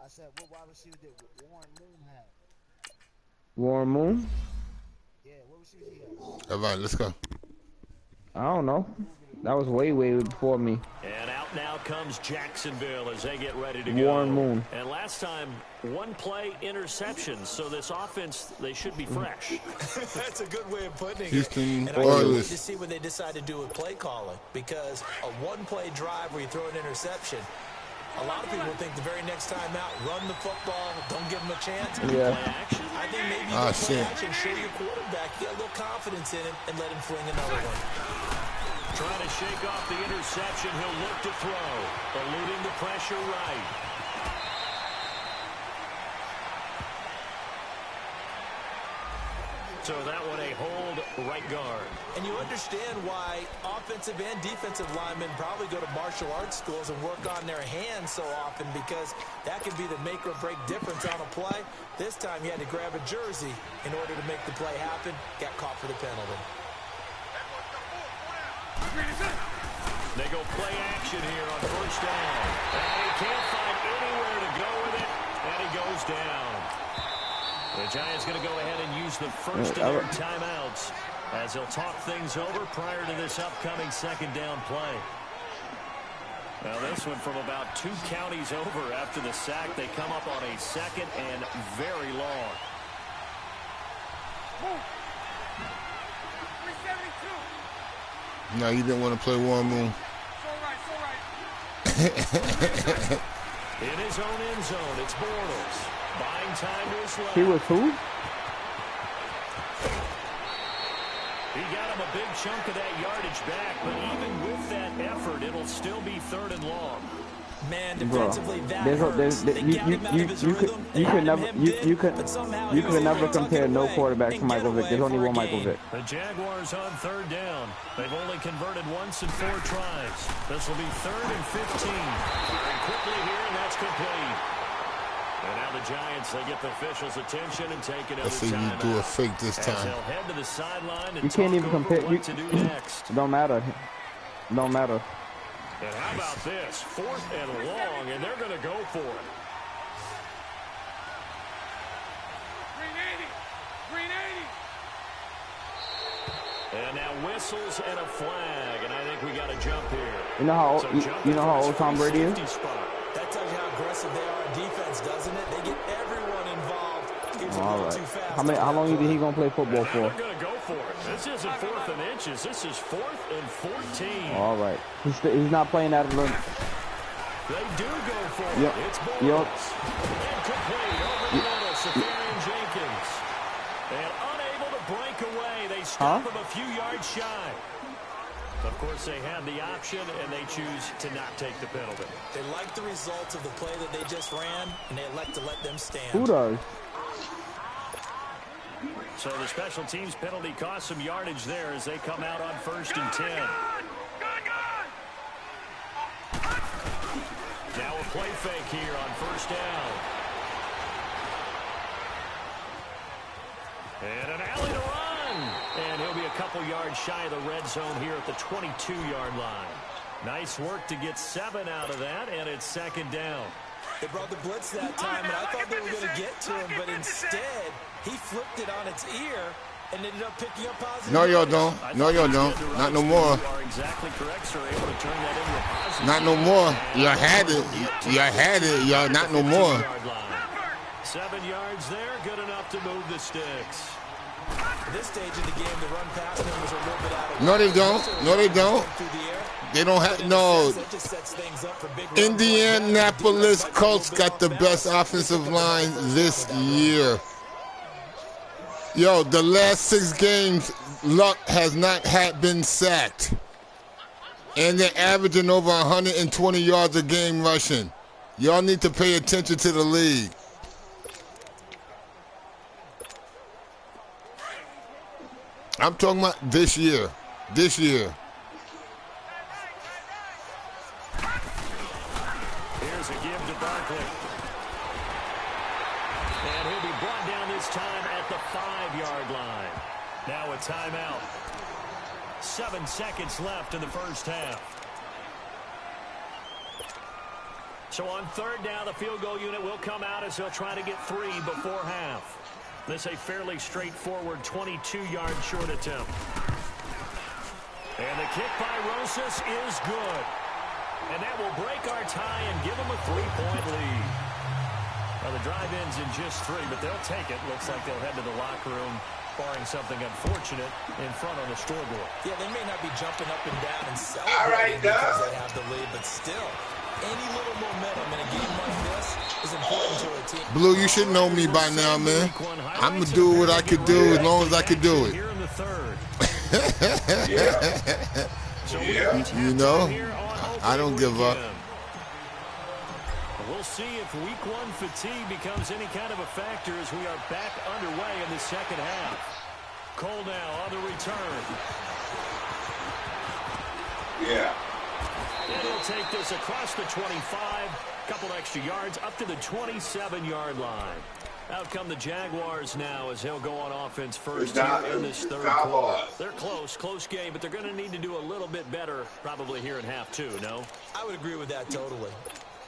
I said, what wide receiver did Warren Moon have? Warren Moon? Yeah, what receiver he had? All right, let's go. I don't know. That was way before me. And out now comes Jacksonville as they get ready to Warren go. Moon. And last time, one play interception. So this offense, they should be fresh. That's a good way of putting it. Houston And I can't wait Oilers. to see what they decide to do with play calling, because a one-play drive where you throw an interception, a lot of people think the very next time out, run the football, don't give them a chance. Yeah. Play action. I think maybe you can play action, show your quarterback, get a little confidence in him, and let him fling another one. Trying to shake off the interception. He'll look to throw. Eluding the pressure right. So that one a hold right guard. And you understand why offensive and defensive linemen probably go to martial arts schools and work on their hands so often, because that could be the make or break difference on a play. This time he had to grab a jersey in order to make the play happen. Got caught for the penalty. They go play action here on first down. And he can't find anywhere to go with it, and he goes down. The Giants going to go ahead and use the first of their timeouts as they'll talk things over prior to this upcoming second down play. Now this one from about 2 counties over after the sack. They come up on a second and very long. No, you didn't want to play Warren Moon. In his own end zone, it's Bortles. Buying time to his left. He was who? He got him a big chunk of that yardage back, but even with that effort, it'll still be 3rd and long. Man, defensively, that you could never compare no quarterback to Michael Vick. There's only one Michael Vick. The Jaguars on 3rd down. They've only converted once in 4 tries. This will be 3rd and 15. Firing quickly here, and that's complete. And now the Giants, they get the officials' attention and take another Let's see you do a fake this time. They'll head to the sideline and you can't even compare. What to do next. It don't matter. It don't matter. And how about this? 4th and long, and they're going to go for it. And now whistles and a flag, and I think we got a jump here. You know how old Tom Brady is? That tells you how aggressive they are on defense, doesn't it? They get everyone involved. All right. How long do you think he's gonna play football for? They're gonna go for it. This isn't 4th and inches. This is 4th and 14. All right. He's not playing out of the. They do go for it. Yep. It's Bortles. Incomplete over the middle. Safarian Jenkins. And unable to break away. They stop him a few yards shy. Of course, they have the option, and they choose to not take the penalty. They like the results of the play that they just ran, and they elect to let them stand. Who does? So the special teams penalty cost some yardage there as they come out on 1st and 10. Now a play fake here on 1st down. And an alley to run. And he'll be a couple yards shy of the red zone here at the 22-yard line. Nice work to get 7 out of that, and it's 2nd down. They brought the blitz that time, and I thought they were going to get to him, but instead, he flipped it on its ear and ended up picking up positive. No, y'all don't. No, y'all don't. Not no more. You are exactly correct, sir. Able to turn that into a positive. Not no more. Y'all had it. Y'all had it. Y'all not no more. 7 yards there, good enough to move the sticks. At this stage of the game, the run past him was a little bit out of No, they don't. No, they don't. They don't have no. Indianapolis Colts got the best offensive line this year. Yo, the last 6 games, Luck has not been sacked. And they're averaging over 120 yards a game rushing. Y'all need to pay attention to the league. I'm talking about this year. This year. Here's a give to Barkley. And he'll be brought down this time at the 5-yard line. Now a timeout. 7 seconds left in the first half. So on third down, the field goal unit will come out as they'll try to get 3 before half. This is a fairly straightforward 22-yard short attempt. And the kick by Rosas is good. And that will break our tie and give them a 3-point lead. Well, the drive ends in just 3, but they'll take it. Looks like they'll head to the locker room, barring something unfortunate, in front on the scoreboard. Yeah, they may not be jumping up and down and celebrating because they have the lead, but still, any little momentum in a game like this is important to a team. Blue, you should know me by now, man. I'm going to do what I could do as long as I could do it. Here in the third. You know, I don't give up. We'll see if week 1 fatigue becomes any kind of a factor as we are back underway in the second half. Cole now on the return. Yeah. And he'll take this across the 25, couple extra yards, up to the 27-yard line. Out come the Jaguars now as he'll go on offense first here in this third quarter. They're close game, but they're going to need to do a little bit better probably here in half 2, no? I would agree with that totally.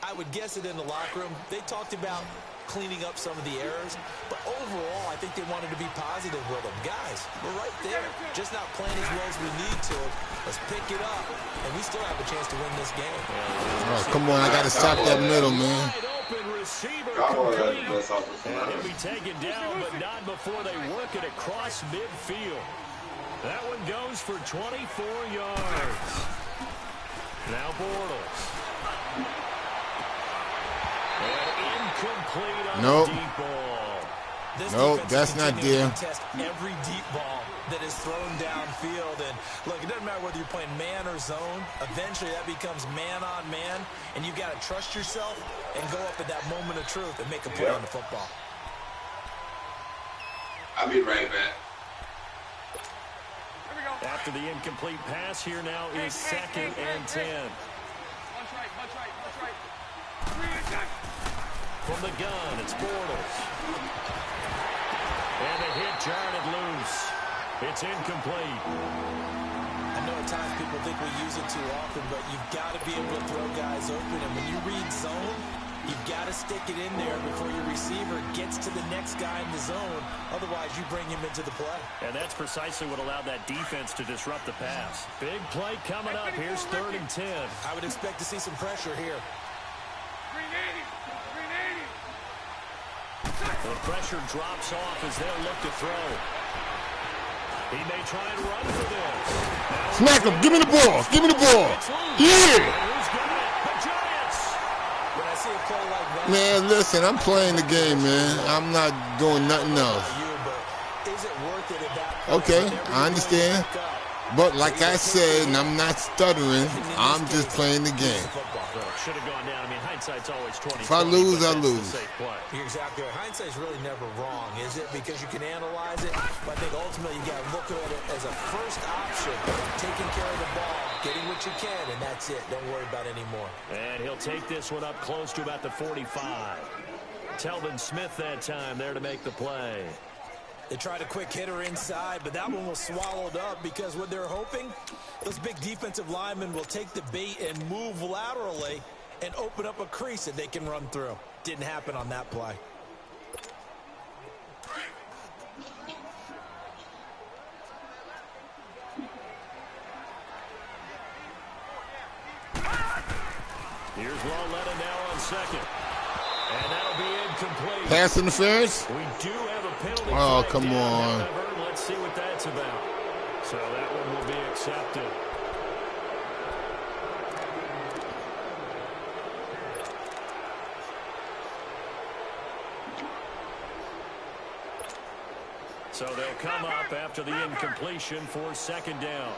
I would guess it in the locker room. They talked about cleaning up some of the errors, but overall, I think they wanted to be positive with them. Guys, we're right there. Just not playing as well as we need to. Let's pick it up, and we still have a chance to win this game. Oh, come on, I got to stop that middle, man. Open receiver complete. And he'll be taken down, but not before they work it across midfield. That one goes for 24 yards. Now Bortles. Nope. This nope, that's not there. Test every deep ball that is thrown downfield. And look, it doesn't matter whether you're playing man or zone. Eventually, that becomes man on man, and you got to trust yourself and go up at that moment of truth and make a play on the football. I'll be right back. After the incomplete pass, here now is 2nd and 10. Punch right. From the gun, it's Bortles. And the hit jarred it loose. It's incomplete. I know at times people think we use it too often, but you've got to be able to throw guys open. And when you read zone, you've got to stick it in there before your receiver gets to the next guy in the zone. Otherwise, you bring him into the play. And that's precisely what allowed that defense to disrupt the pass. Big play coming up. Here's 3rd and 10. I would expect to see some pressure here. 380. The pressure drops off as they'll look to throw. He may try and run for this. Smack him. Give me the ball. Yeah. Who's got it? The Giants. When I see a play like that, Man, listen, I'm playing the game, man. I'm not doing nothing else. Is it worth it at that point? Okay, I understand. But like I said, and I'm not stuttering, I'm just playing the game. Should have gone down. I mean, hindsight's always 20. If I lose, I lose. You're exactly right. Hindsight's really never wrong, is it? Because you can analyze it. But I think ultimately you got to look at it as a first option. Taking care of the ball, getting what you can, and that's it. Don't worry about any more. And he'll take this one up close to about the 45. Telvin Smith that time there to make the play. They tried a quick hitter inside, but that one was swallowed up because what they're hoping, those big defensive linemen will take the bait and move laterally and open up a crease that they can run through. Didn't happen on that play. Here's Lawletta now on 2nd. And that'll be incomplete. Pass interference? We do have a penalty. Oh, come on. However, let's see what that's about. So that one will be accepted. So they'll come up after the incompletion for 2nd down.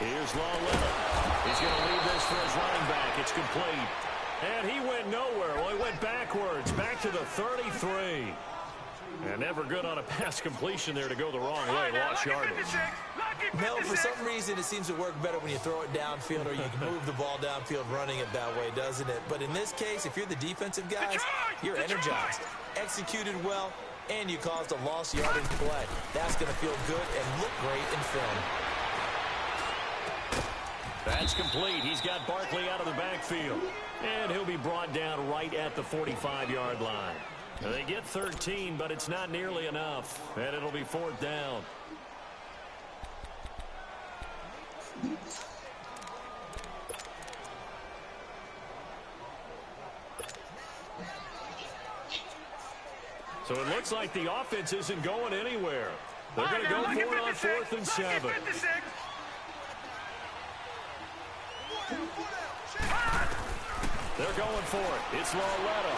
Here's Lawletta. He's going to leave this for his running back. It's complete. And he went nowhere. Well, he went backwards, back to the 33. And never good on a pass completion there to go the wrong way. Lost yardage. No, for some reason it seems to work better when you throw it downfield or you can move the ball downfield running it that way, doesn't it? But in this case, if you're the defensive guys, you're energized, executed well, and you caused a lost yardage play. That's going to feel good and look great in film. That's complete. He's got Barkley out of the backfield. And he'll be brought down right at the 45-yard line. They get 13, but it's not nearly enough. And it'll be 4th down. So it looks like the offense isn't going anywhere. They're going to go for it on 4th and 7. They're going for it. It's Lauletta.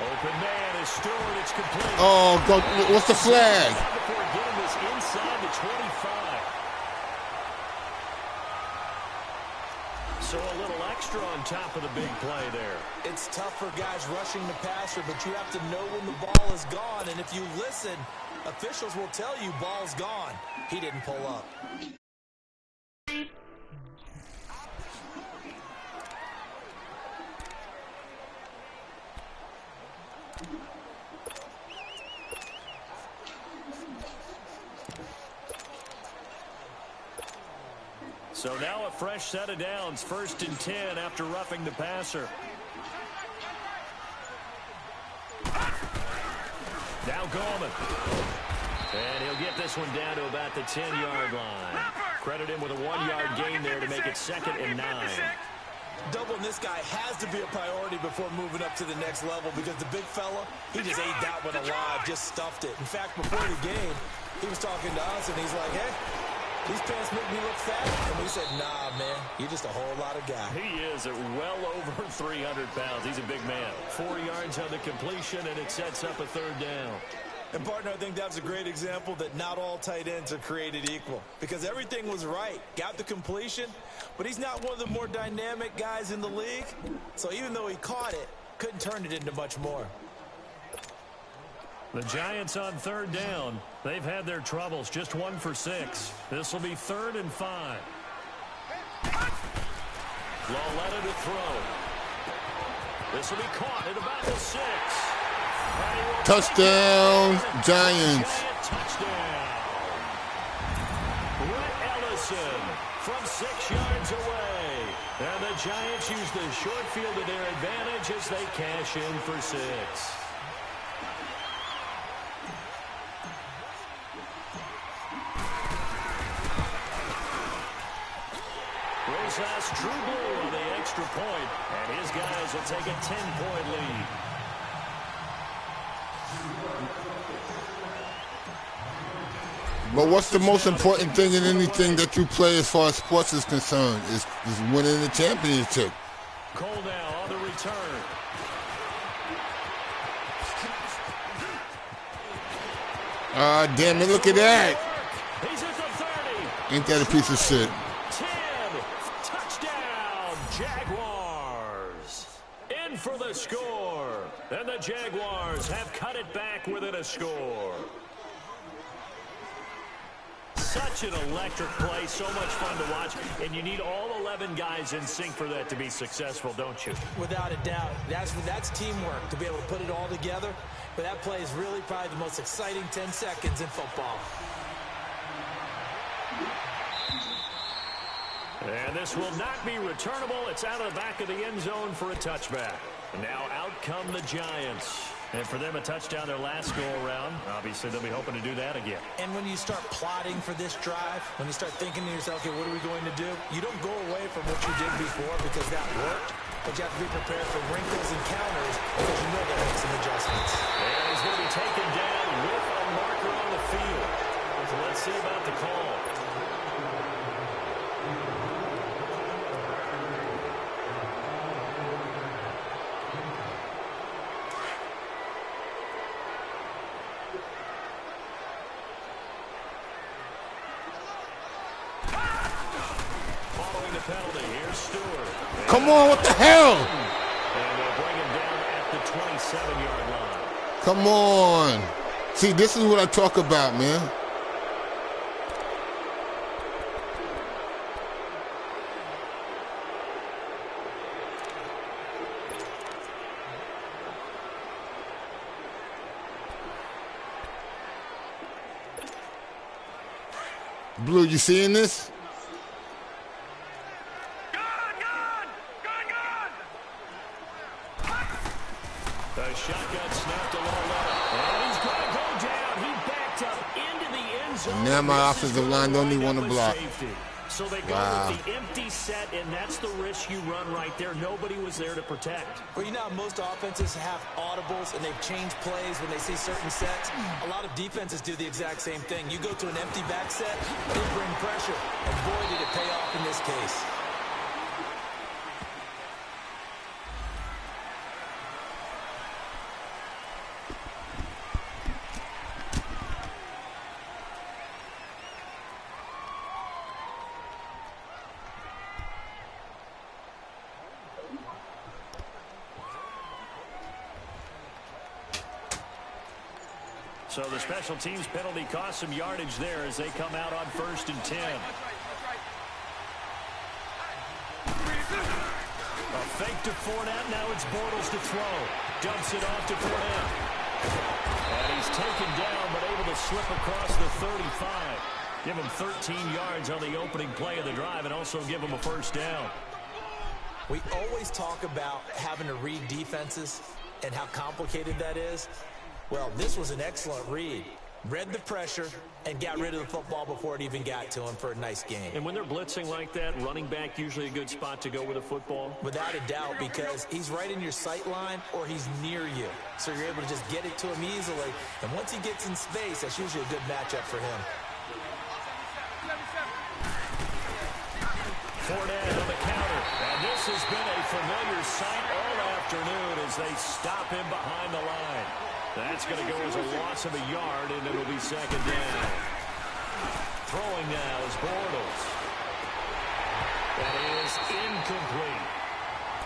Open man is Stewart. It's complete. Oh, go, what's the flag? Before getting this inside the 25. So a little extra on top of the big play there. It's tough for guys rushing the passer, but you have to know when the ball is gone. And if you listen, officials will tell you ball's gone. He didn't pull up. So now a fresh set of downs, 1st and 10 after roughing the passer. Now Gorman. And he'll get this one down to about the 10-yard line. Credit him with a 1-yard gain there to make it 2nd and 9. Doubling this guy has to be a priority before moving up to the next level because the big fella, he just ate that one alive, just stuffed it. In fact, before the game, he was talking to us, and he's like, hey, these pants make me look fat. And we said, nah, man, you're just a whole lot of guy. He is at well over 300 pounds. He's a big man. 4 yards on the completion, and it sets up a 3rd down. And, partner, I think that was a great example that not all tight ends are created equal because everything was right. Got the completion, but he's not one of the more dynamic guys in the league. So even though he caught it, couldn't turn it into much more. The Giants on 3rd down. They've had their troubles. Just 1 for 6. This will be 3rd and 5. Lauletta to throw. This will be caught at about the 6. Touchdown, Giants. Touchdown. Rhett Ellison from 6 yards away. And the Giants use the short field to their advantage as they cash in for 6. Rosas True Blue on the extra point, and his guys will take a 10-point lead. But what's the most important thing in anything that you play as far as sports is concerned is winning the championship. Cole now on the return. Damn it, look at that. He's at the 30. Ain't that a piece of shit? 10. Touchdown, Jaguars. In for the score. And the Jaguars have cut it back within a score. Such an electric play, so much fun to watch, and you need all 11 guys in sync for that to be successful, don't you? Without a doubt. That's teamwork, to be able to put it all together. But that play is really probably the most exciting 10 seconds in football. And this will not be returnable. It's out of the back of the end zone for a touchback. And now out come the Giants. And for them, a touchdown their last go-around. Obviously, they'll be hoping to do that again. And when you start plotting for this drive, when you start thinking to yourself, okay, what are we going to do? You don't go away from what you did before because that worked, but you have to be prepared for wrinkles and counters because you know they'll make some adjustments. And he's going to be taken down with a marker on the field. So let's see about the call. Penalty. Here's Stewart. Come on, what the hell? And they'll bring him down at the 27-yard line. Come on. See, this is what I talk about, man. Blue, you seeing this? The shotgun snapped along left. And he's going to go down. He backed up into the end zone. And now my offensive line don't even want to block. So they go with the empty set, and that's the risk you run right there. Nobody was there to protect. Well, you know, most offenses have audibles, and they've changed plays when they see certain sets. A lot of defenses do the exact same thing. You go to an empty back set, they bring pressure. And boy, did it pay off in this case. So the special teams penalty cost some yardage there as they come out on 1st and 10. A fake to Fournette. Now it's Bortles to throw. Dumps it off to Fournette. And he's taken down but able to slip across the 35. Give him 13 yards on the opening play of the drive and also give him a first down. We always talk about having to read defenses and how complicated that is. Well, this was an excellent read. Read the pressure and got rid of the football before it even got to him for a nice game. And when they're blitzing like that, running back usually a good spot to go with a football? Without a doubt, because he's right in your sight line or he's near you. So you're able to just get it to him easily. And once he gets in space, that's usually a good matchup for him. Fournette on the counter. And this has been a familiar sight all afternoon as they stop him behind the line. That's going to go as a loss of a yard, and it'll be second down. Throwing now is Bortles. That is incomplete.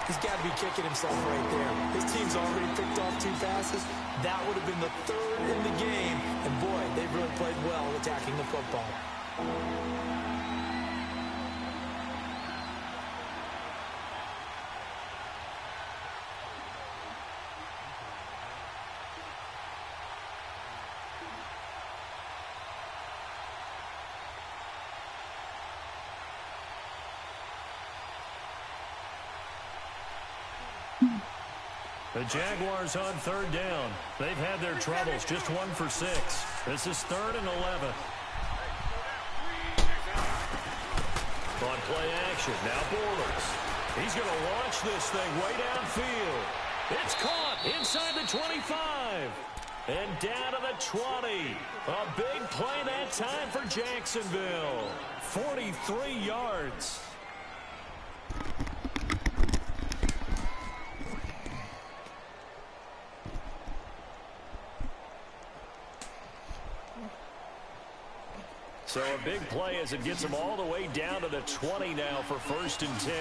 He's got to be kicking himself right there. His team's already picked off 2 passes. That would have been the 3rd in the game. And boy, they've really played well attacking the football. The Jaguars on 3rd down. They've had their troubles, just 1 for 6. This is 3rd and 11. On play action, now Bortles. He's going to launch this thing way downfield. It's caught inside the 25. And down to the 20. A big play that time for Jacksonville. 43 yards. So a big play as it gets them all the way down to the 20 now for 1st and 10.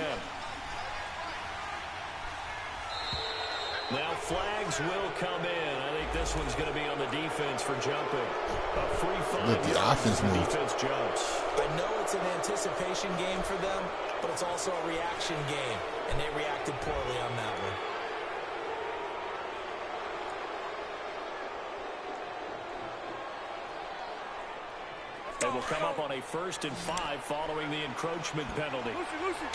Now flags will come in. I think this one's going to be on the defense for jumping. A free 5 Let the offense move. Defense jumps. I know it's an anticipation game for them, but it's also a reaction game, and they reacted poorly on that one. They will come up on a 1st and 5 following the encroachment penalty. Lucy.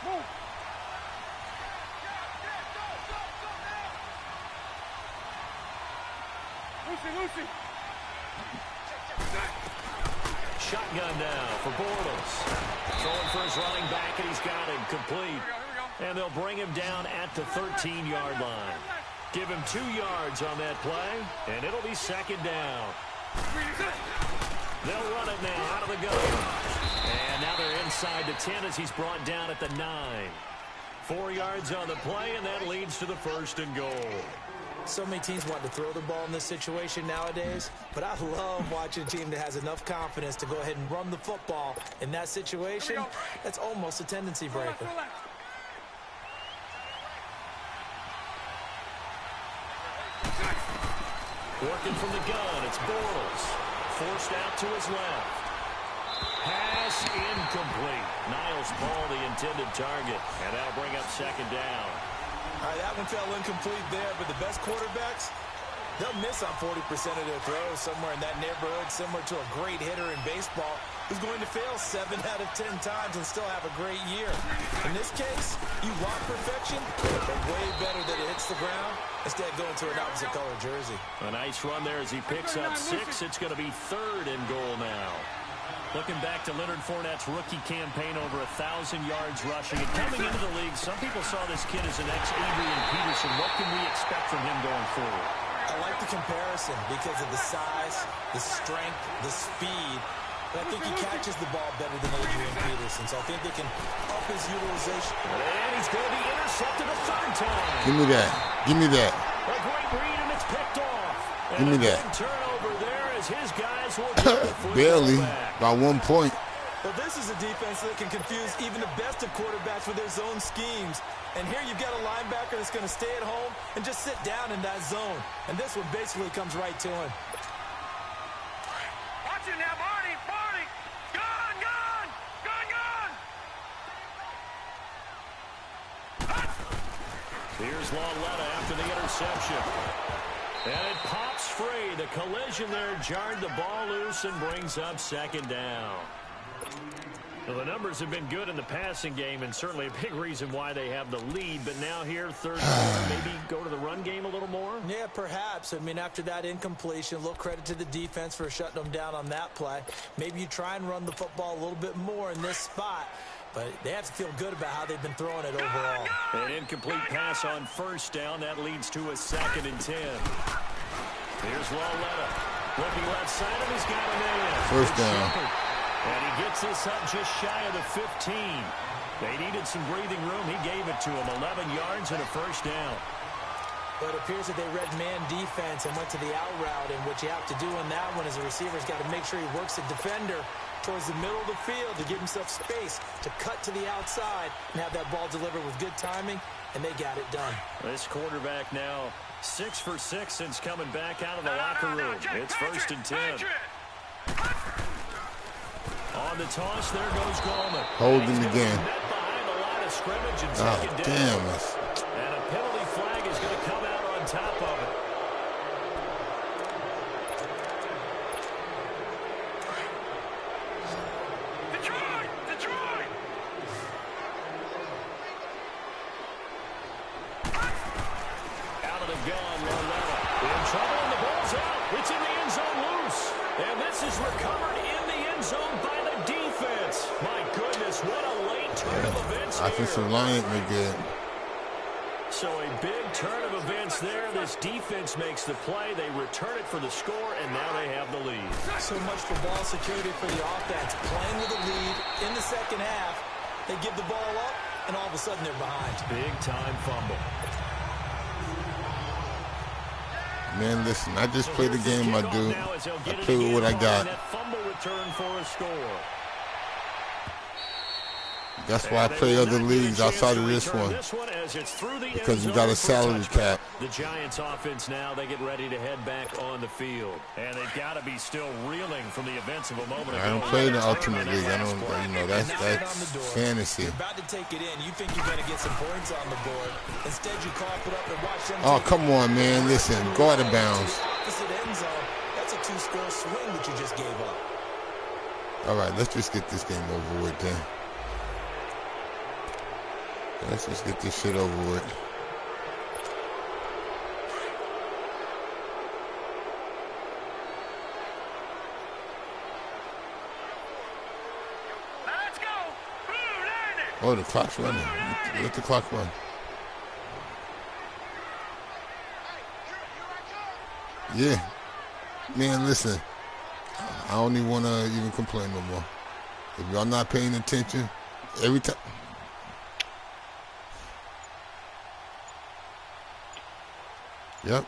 Move. Lucy. Shotgun now for Bortles. Throwing for his running back, and he's got him complete. And they'll bring him down at the 13-yard line. Give him 2 yards on that play, and it'll be second down. They'll run it now out of the gun. And now they're inside the 10 as he's brought down at the 9. 4 yards on the play, and that leads to the 1st and goal. So many teams want to throw the ball in this situation nowadays, but I love watching a team that has enough confidence to go ahead and run the football. In that situation, that's almost a tendency breaker. Working from the gun, it's Bortles. Forced out to his left. Pass incomplete. Niles Paul, the intended target. And that'll bring up second down. All right, that one fell incomplete there, but the best quarterbacks, they'll miss on 40% of their throws, somewhere in that neighborhood, similar to a great hitter in baseball who's going to fail 7 out of 10 times and still have a great year. In this case, you want perfection, but way better that it hits the ground instead of going to an opposite color jersey. A nice run there as he picks up 6. It's going to be 3rd and goal now. Looking back to Leonard Fournette's rookie campaign, over 1,000 yards rushing. And coming into the league, some people saw this kid as an ex-Adrian Peterson. What can we expect from him going forward? I like the comparison because of the size, the strength, the speed. But I think he catches the ball better than Adrian Peterson, so I think they can up his utilization. And he's going to be intercepted a 3rd time. Give me that. Give me that. A great read, and it's picked off. And Give me that. Turnover there as his guys will get the football Barely. back. By 1 point. Well, this is a defense that can confuse even the best of quarterbacks with their zone schemes. And here you've got a linebacker that's going to stay at home and just sit down in that zone. And this one basically comes right to him. Watch it now, Marty! Marty! Gun! Gun! Gun! Gun! Here's Lauletta after the interception. And it pops free. The collision there jarred the ball loose and brings up second down. Well, the numbers have been good in the passing game and certainly a big reason why they have the lead. But now here, 3rd quarter, maybe go to the run game a little more? Yeah, perhaps. I mean, after that incompletion, a little credit to the defense for shutting them down on that play. Maybe you try and run the football a little bit more in this spot. But they have to feel good about how they've been throwing it overall. An incomplete pass on 1st down. That leads to a 2nd and 10. Here's Lauletta. Looking left side, and he's got a man. 1st down. And he gets this up just shy of the 15. They needed some breathing room. He gave it to him. 11 yards and a 1st down. But it appears that they read man defense and went to the out route. And what you have to do in that one is the receiver's got to make sure he works the defender towards the middle of the field to give himself space to cut to the outside and have that ball delivered with good timing, and they got it done. This quarterback now 6 for 6 since coming back out of the locker room. It's 1st and 10. On the toss, there goes Gallman. Holding again. Net behind the line of scrimmage and taken down. Damn. And a penalty flag is going to come out on top of it. Detroit! Detroit! Out of the gun, Lauletta. In trouble, and the ball's out. It's in the end zone loose. And this is recovered in the end zone by the defense. My goodness, what a late turn of events here. Offensive line ain't good. So a big turn of events there. This defense makes the play. They return it for the score, and now they have the lead. So much for ball security for the offense. Playing with a lead in the second half. They give the ball up, and all of a sudden they're behind. Big-time fumble. Man, listen, I just play the game I do. I play with what I got. Fumble return for a score. That's why I play other leagues outside of this one. Because we got a salary cap. The Giants offense now, they get ready to head back on the field. And they've got to be still reeling from the events of a moment ago. I don't play in the Ultimate League. I don't, you know, that's fantasy. You're about to take it in. You think you're going to get some points on the board. Instead, you cough it up and watch them. Oh, come on, man. Listen, go out of bounds. Opposite end zone. That's a 2-score swing that you just gave up. All right, let's just get this game over with then. Let's just get this shit over with. Let's go! Blue landed! Oh, the clock's running. Let the clock run. Yeah. Man, listen. I don't even want to even complain no more. If y'all not paying attention, every time. Yep.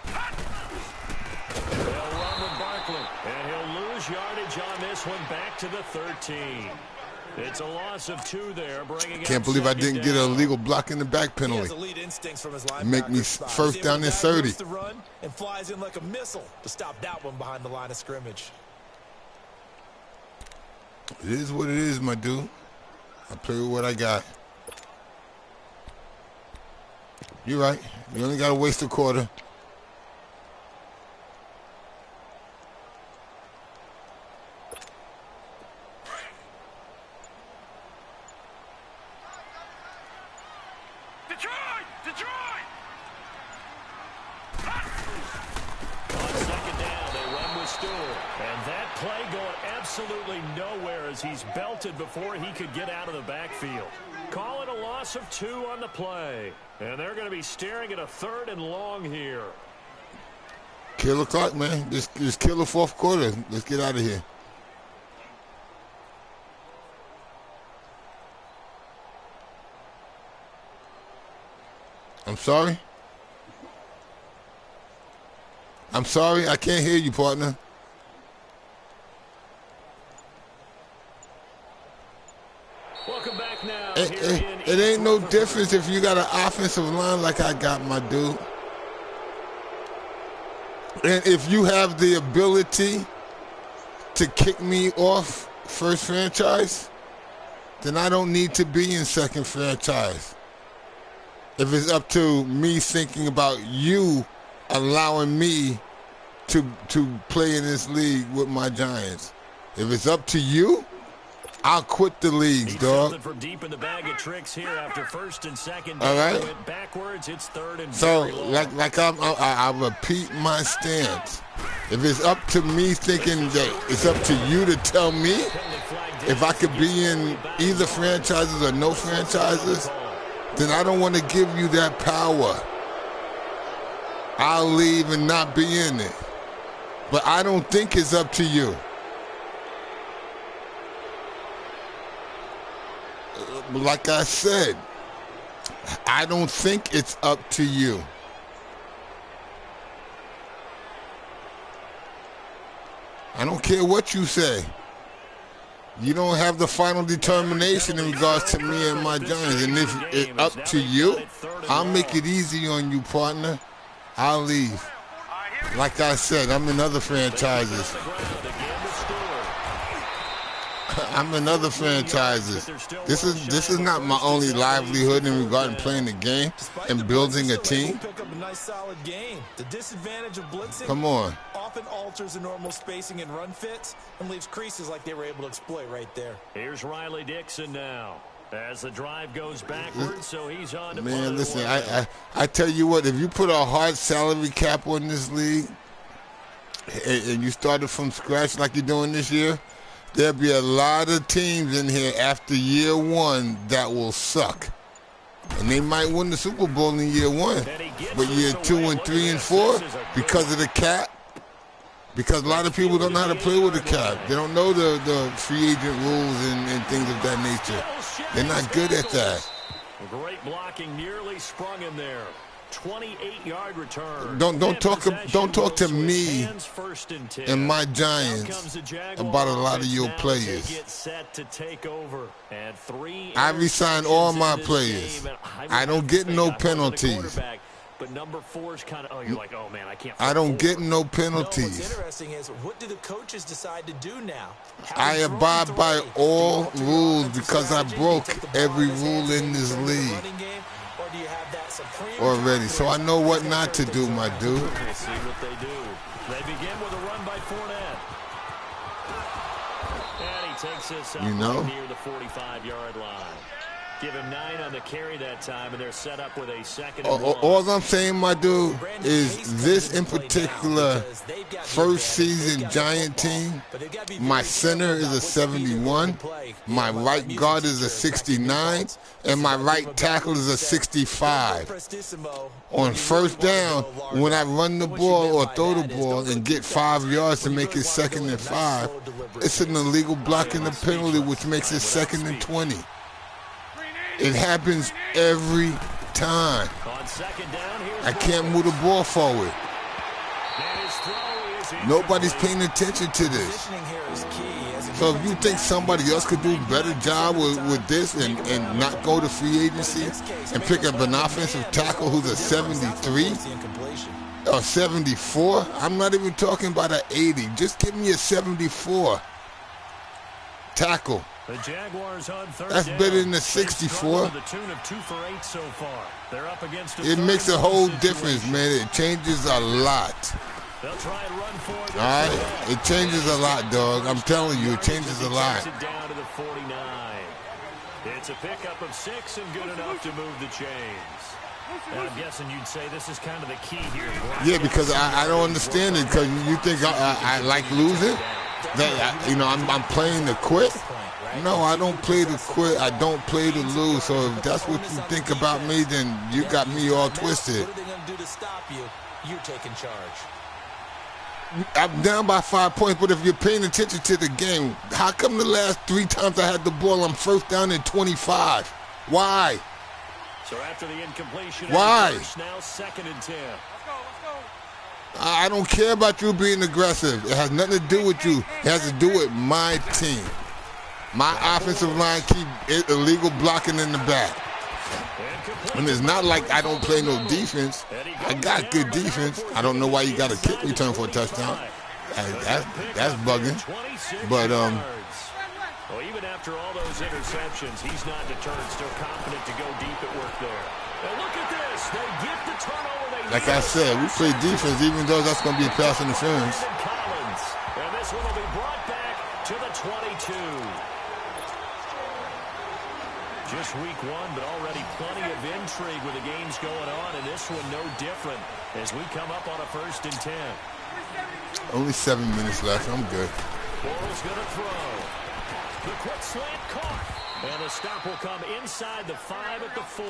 They'll run with Barkley, and he'll lose yardage on this one back to the 13. It's a loss of 2 there. Can't believe I didn't get an illegal block in the back penalty. Make me first down and 30. And flies in like a missile to stop that one behind the line of scrimmage. It is what it is, my dude. I play with what I got. You're right. You only got to waste a quarter. Absolutely nowhere as he's belted before he could get out of the backfield. Call it a loss of 2 on the play. And they're going to be staring at a 3rd and long here. Kill the clock, man. Just kill the 4th quarter. Let's get out of here. I'm sorry? I'm sorry? I can't hear you, partner. Welcome back now. It ain't no difference if you got an offensive line like I got, my dude. And if you have the ability to kick me off first franchise, then I don't need to be in second franchise. If it's up to me thinking about you allowing me to play in this league with my Giants. If it's up to you, I'll quit the leagues, dog. From deep in the bag of tricks here after 1st and 2nd. All right. Went backwards. It's 3rd and so I repeat my stance. If it's up to me thinking that it's up to you to tell me if I could be in either franchises or no franchises, then I don't want to give you that power. I'll leave and not be in it. But I don't think it's up to you. Like I said, I don't think it's up to you. I don't care what you say. You don't have the final determination in regards to me and my Giants. And if it's up to you, I'll make it easy on you, partner. I'll leave. Like I said, I'm in other franchises. I'm in other franchises. This is not my only livelihood in regard to playing the game and building a team. The disadvantage of blitzing Come on. often alters the normal spacing and run fits and leaves creases like they were able to exploit right there. Here's Riley Dixon now as the drive goes backwards, so he's on to Man, listen, I tell you what, if you put a hard salary cap on this league and you started from scratch like you're doing this year, there'll be a lot of teams in here after year 1 that will suck. And they might win the Super Bowl in year 1. But year 2 and 3 and 4, because of the cap, because a lot of people don't know how to play with the cap. They don't know the free agent rules and things of that nature. They're not good at that. Great blocking, nearly sprung him there. 28-yard return. Don't talk to me and my Giants about a lot of your players. I resign all my players. I don't get no penalties. But number 4's kind of, you're like, oh man, I can't. I don't get no penalties. What's interesting is, what do the coaches decide to do now? I abide by all rules because I broke every rule in this league already. So I know what not to do, my dude. We'll see what they do. They begin with a run by Fournette. And he takes this up near the 45-yard line. Give him 9 on the carry that time, and they're set up with a 2nd and 1. All I'm saying, my dude, is this in particular first season Giant team, my center is a 71, my right guard is a 69, and my right tackle is a 65. On first down, when I run the ball or throw the ball and get 5 yards to make it 2nd and 5, it's an illegal block in the penalty, which makes it 2nd and 20. It happens every time. I can't move the ball forward. And his throw is Nobody's paying attention to this. Positioning here is key. As a So if you think somebody else could do a better job with this and not go to free agency and pick up an offensive tackle who's a 73 or 74, I'm not even talking about an 80. Just give me a 74 tackle. The Jaguars on third That's down. better than a 64. To the tune of 2 for 8 so far. They're up against It makes a whole difference, man. It changes a lot. They'll try and run for it. All right? It changes a lot, dog. I'm telling you, it changes a lot. It down to the 49. It's a pickup of 6 and good enough to move the chains. And I'm guessing you'd say this is kind of the key here. Yeah, because I don't understand it. Because you think I like losing? That I'm playing to quit? No, I don't play to quit. I don't play to lose. So if that's what you think about me, then you got me all twisted. What are they going to do to stop you? You're taking charge. I'm down by 5 points, but if you're paying attention to the game, how come the last 3 times I had the ball, I'm first down at 25? Why? So after the incompletion, why? Now 2nd and 10. I don't care about you being aggressive. It has nothing to do with you. It has to do with my team. My offensive line keep illegal blocking in the back. And it's not like I don't play no defense. I got good defense. I don't know why you got a kick return for a touchdown. That's bugging. But well, even after all those interceptions, he's not deterred. Still confident to go deep at work there. And look at this. They get the turnover. Like I said, we play defense, even though that's going to be a pass interference. And this one will be brought back to the 22. Just week 1, but already plenty of intrigue with the games going on, and this one no different as we come up on a 1st and 10. Only 7 minutes left. I'm good. Bortles going to throw. The quick slant caught. And the stop will come inside the 5 at the 4.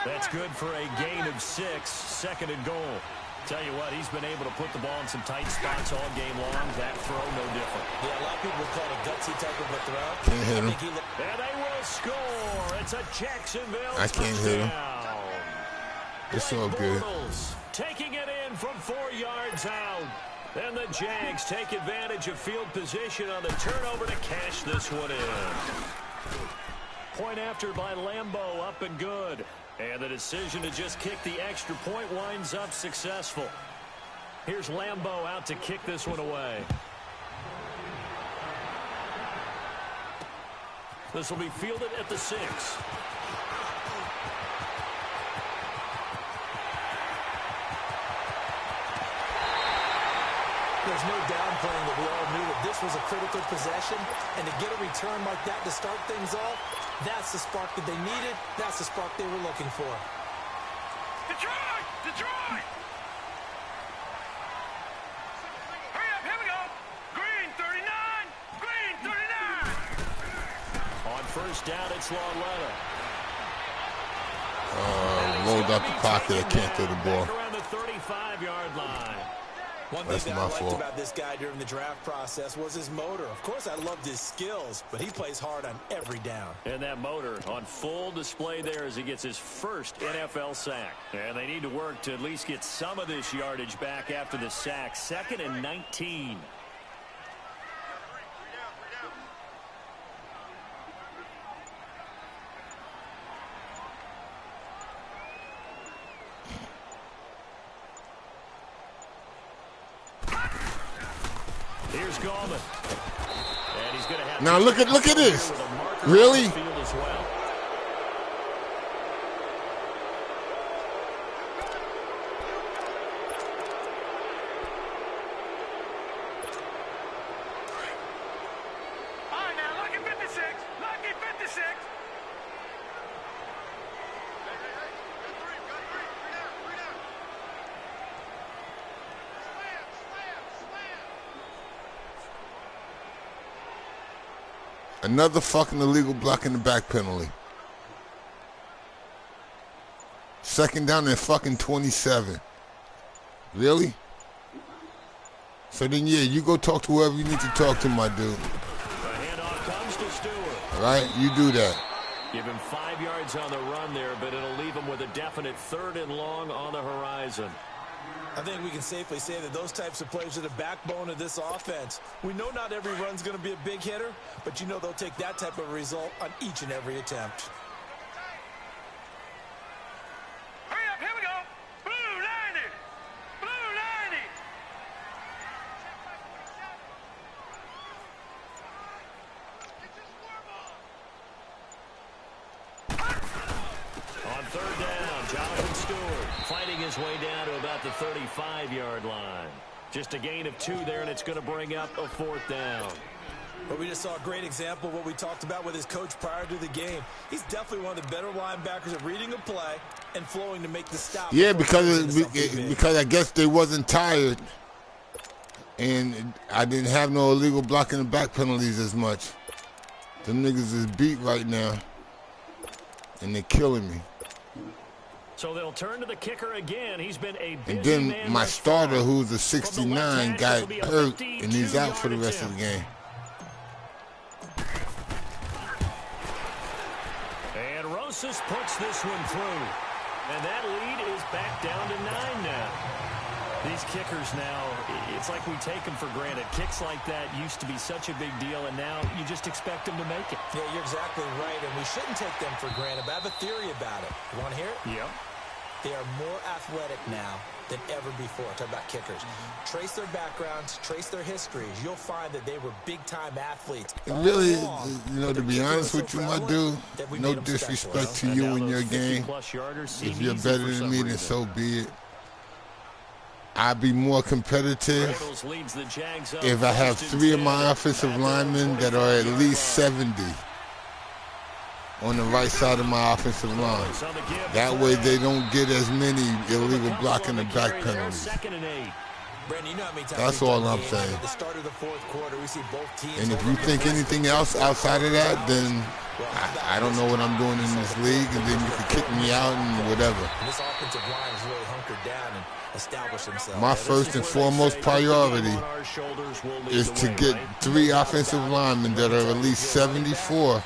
That's good for a gain of 6, 2nd and goal. Tell you what, he's been able to put the ball in some tight spots all game long. That throw, no different. Yeah, a lot of people would call it a gutsy type of a throw. Can't hit him. And they will score. It's a Jacksonville I can't hit him. touchdown. It's all good. Bortles taking it in from 4 yards out. And the Jags take advantage of field position on the turnover to cash this one in. Point after by Lambeau, up and good. And the decision to just kick the extra point winds up successful. Here's Lambeau out to kick this one away. This will be fielded at the 6. There's no downplaying that we all knew that this was a critical possession, and to get a return like that to start things off, that's the spark that they needed. That's the spark they were looking for. Detroit! Detroit! Hurry up, here we go! Green 39! Green 39! On 1st down, it's Lauletta. Rolled out the pocket. I can't throw the ball. Around the 35-yard line. One thing that I liked about this guy during the draft process was his motor. Of course, I loved his skills, but he plays hard on every down. And that motor on full display there as he gets his first NFL sack. And they need to work to at least get some of this yardage back after the sack. 2nd and 19. Here's Gallman. And he's going to have now look at this. Really? All right, now, lucky 56. Lucky 56. Another fucking illegal block in the back penalty. 2nd down and fucking 27. Really? So then, yeah, you go talk to whoever you need to talk to, my dude. The handoff comes to Stewart. All right? You do that. Give him 5 yards on the run there, but it'll leave him with a definite 3rd and long on the horizon. I think we can safely say that those types of players are the backbone of this offense. We know not every run's going to be a big hitter, but you know they'll take that type of result on each and every attempt. Hurry up, here we go. Blue 90. Blue 90. On third down, Jonathan Stewart fighting his way down to about the 35-yard line. Just a gain of 2 there, and it's going to bring up a 4th down. But we just saw a great example of what we talked about with his coach prior to the game. He's definitely one of the better linebackers at reading a play and flowing to make the stop. Yeah, because I guess they wasn't tired, and I didn't have no illegal blocking the back penalties as much. Them niggas is beat right now, and they're killing me. So they'll turn to the kicker again. He's been a busy And then man my thus starter, far. who's a 69, got hurt, and he's out for the rest of the game. And Rosas puts this one through. And that lead is back down to 9 now. These kickers now, it's like we take them for granted. Kicks like that used to be such a big deal, and now you just expect them to make it. Yeah, you're exactly right, and we shouldn't take them for granted, but I have a theory about it. You want to hear it? Yep. They are more athletic now than ever before. Talk about kickers. Trace their backgrounds, trace their histories. You'll find that they were big-time athletes. And really, you know, to be honest with you, my dude, no disrespect to you and your game. If you're better than me, then so be it. I'd be more competitive if I have 3 of my offensive linemen that are at least 70 on the right side of my offensive line. That way they don't get as many illegal blocking the back penalties. That's all I'm saying. And if you think anything else outside of that, then I don't know what I'm doing in this league, and then you can kick me out and whatever. This offensive line is really hunkered down and established themselves. My first and foremost priority is to get 3 offensive linemen that are at least 74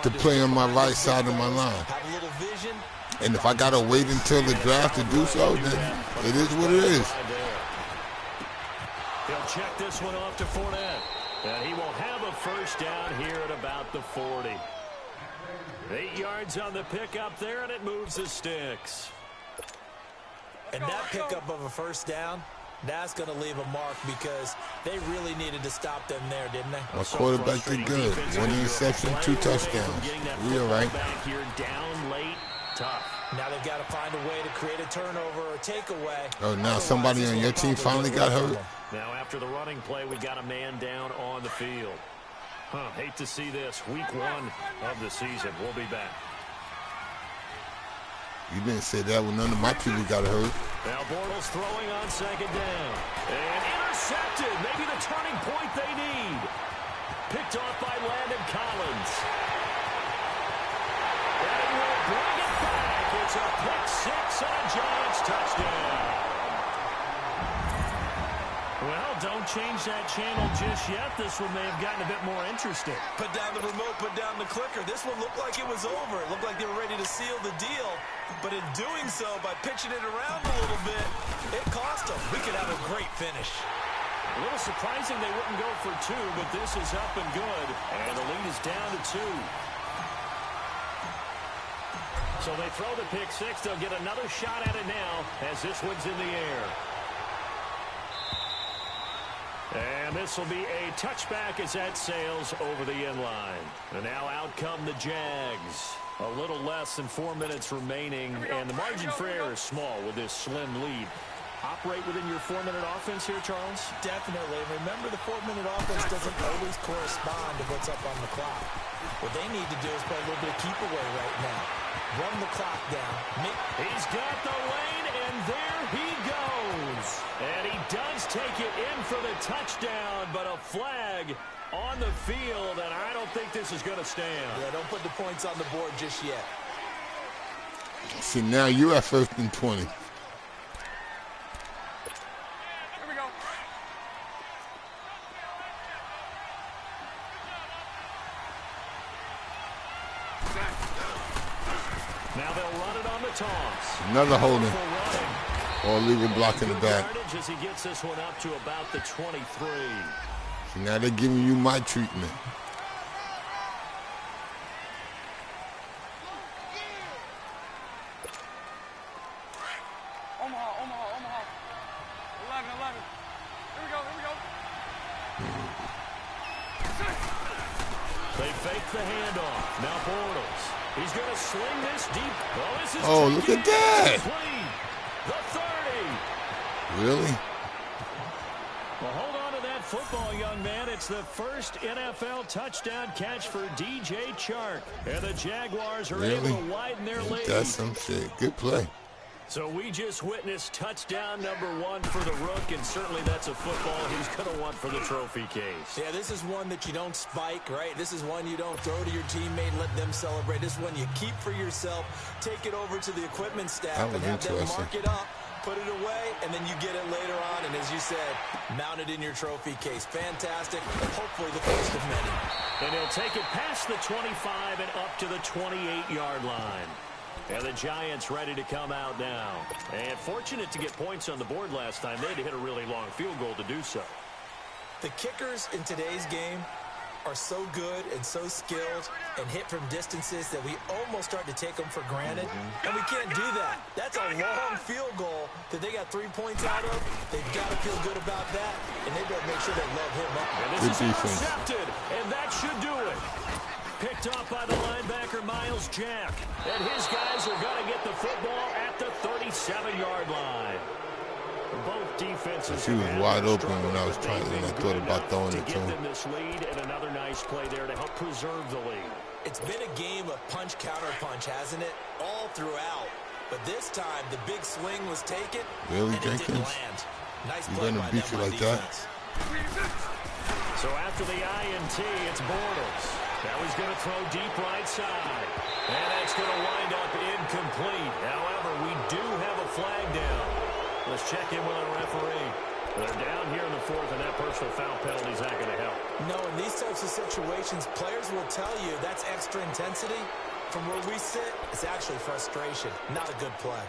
to play on my right side of my line. And if I got to wait until the draft to do so, then it is what it is. He'll check this one off to Fournette. And he will have a first down here at about the 40. 8 yards on the pickup there, and it moves the sticks. And that pickup of a first down, that's going to leave a mark because they really needed to stop them there, didn't they? My quarterback did good. 1 interception, 2 touchdowns. We all right. Down late, tough. Now they've got to find a way to create a turnover or a takeaway. Oh, now somebody on your team finally got hurt? Now after the running play, we got a man down on the field. Hate to see this. Week 1 of the season. We'll be back. You didn't say that when none of my people got hurt. Now Bortles throwing on second down. And intercepted. Maybe the turning point they need. Picked off by Landon Collins. And he will bring it back. It's a pick 6 and a Giants touchdown. Well, don't change that channel just yet. This one may have gotten a bit more interesting. Put down the remote, put down the clicker. This one looked like it was over. It looked like they were ready to seal the deal. But in doing so, by pitching it around a little bit, it cost them. We could have a great finish. A little surprising they wouldn't go for 2, but this is up and good. And the lead is down to 2. So they throw the pick 6. They'll get another shot at it now as this one's in the air. And this will be a touchback as that sails over the end line. And now out come the Jags. A little less than 4 minutes remaining, and the margin for error is small with this slim lead. Operate within your 4-minute offense here, Charles? Definitely. Remember, the 4-minute offense doesn't always correspond to what's up on the clock. What they need to do is play a little bit of keep away right now. Run the clock down. He's got the lane, and there he goes. And he does take it in for the touchdown, but a flag on the field, and I don't think this is going to stand. Yeah, don't put the points on the board just yet. See, now you're at 1st and 20. Now they'll run it on the toss. Another holding. All legal block in the back. As he gets this one up to about the 23. See, now they're giving you my treatment. Omaha. 11. Here we go. They fake the handoff. Now Bortles. He's going to sling this deep. Oh, look at that. The 30. Really? Well, hold on to that football, young man. It's the first NFL touchdown catch for DJ Chark. And the Jaguars are able to widen their lead. That's some shit. Good play. So we just witnessed touchdown number 1 for the Rook, and certainly that's a football he's going to want for the trophy case. Yeah, this is one that you don't spike, right? This is one you don't throw to your teammate and let them celebrate. This is one you keep for yourself, take it over to the equipment staff and have them mark it up, put it away, and then you get it later on. And as you said, mount it in your trophy case. Fantastic. Hopefully the first of many. And he'll take it past the 25 and up to the 28-yard line. And the Giants ready to come out now. And fortunate to get points on the board last time. They had to hit a really long field goal to do so. The kickers in today's game are so good and so skilled and hit from distances that we almost start to take them for granted. And we can't do that. That's a long field goal that they got 3 points out of. They've got to feel good about that, and they better make sure they love him up. And this is intercepted, and that should do it. Picked off by the linebacker, Miles Jack. And his guys are going to get the football at the 37-yard line. Both defenses. She was wide open when I was trying, and I thought about throwing it to him. To give them this lead, and another nice play there to help preserve the lead. It's been a game of punch-counter-punch, hasn't it? All throughout. But this time, the big swing was taken, really, and Jenkins? it didn't land. Nice He's play going to beat you like defense. So after the INT, it's Bortles. Now he's going to throw deep right side. And that's going to wind up incomplete. However, we do have a flag down. Let's check in with our referee. They're down here in the 4th, and that personal foul penalty is not going to help. No, in these types of situations, players will tell you that's extra intensity. From where we sit, it's actually frustration, not a good play.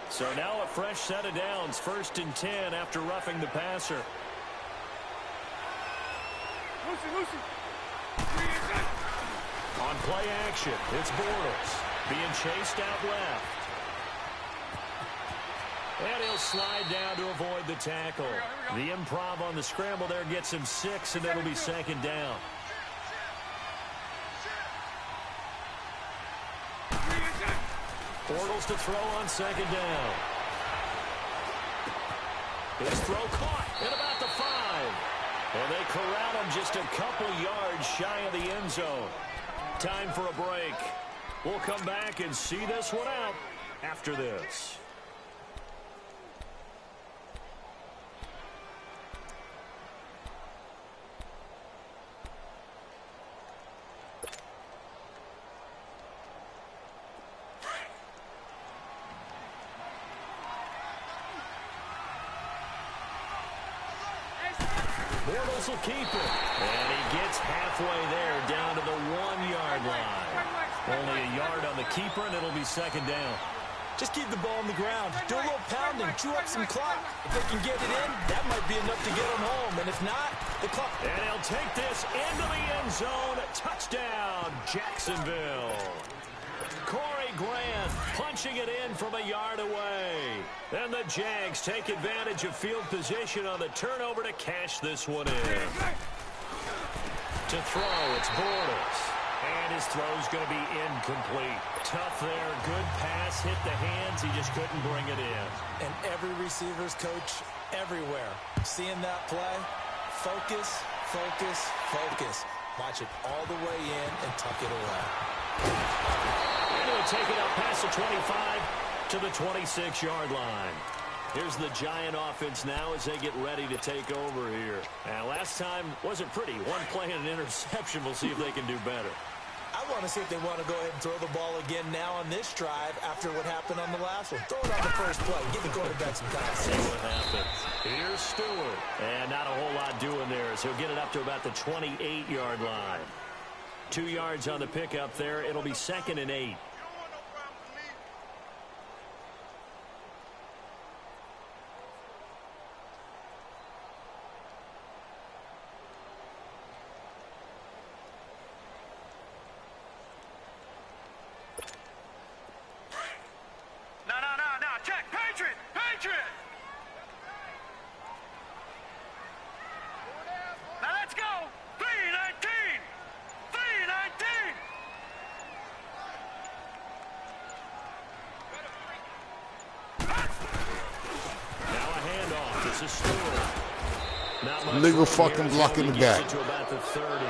So now a fresh set of downs, 1st and 10 after roughing the passer. Lucy. On play action, it's Bortles being chased out left. And he'll slide down to avoid the tackle. The improv on the scramble there gets him 6, and it'll be 2nd down. Bortles to throw on 2nd down. His throw caught at about the 5. And they corral him just a couple yards shy of the end zone. Time for a break. We'll come back and see this one out after this. Bortles will keep it. And he gets halfway there, down to the 1-yard line. Only a yard on the keeper, and it'll be 2nd down. Just keep the ball on the ground. Do a little pounding. Chew up some clock. If they can get it in, that might be enough to get them home. And if not, the clock. And he'll take this into the end zone. Touchdown, Jacksonville. Corey Grant punching it in from a yard away. And the Jags take advantage of field position on the turnover to cash this one in. To throw, it's Bortles. And his throw's going to be incomplete. Tough there. Good pass. Hit the hands. He just couldn't bring it in. And every receiver's coach everywhere. Seeing that play, focus. Watch it all the way in and tuck it away. And he'll take it up past the 25 to the 26-yard line. Here's the Giant offense now as they get ready to take over here. And last time wasn't pretty. One play and an interception. We'll see if they can do better. I want to see if they want to go ahead and throw the ball again now on this drive after what happened on the last one. Throw it on the first play. Give the quarterback some time. See what happens. Here's Stewart. And not a whole lot doing there, so he'll get it up to about the 28-yard line. 2 yards on the pickup there. It'll be 2nd and 8. Here's a Stewart. Legal fucking block in the back. To about the 30.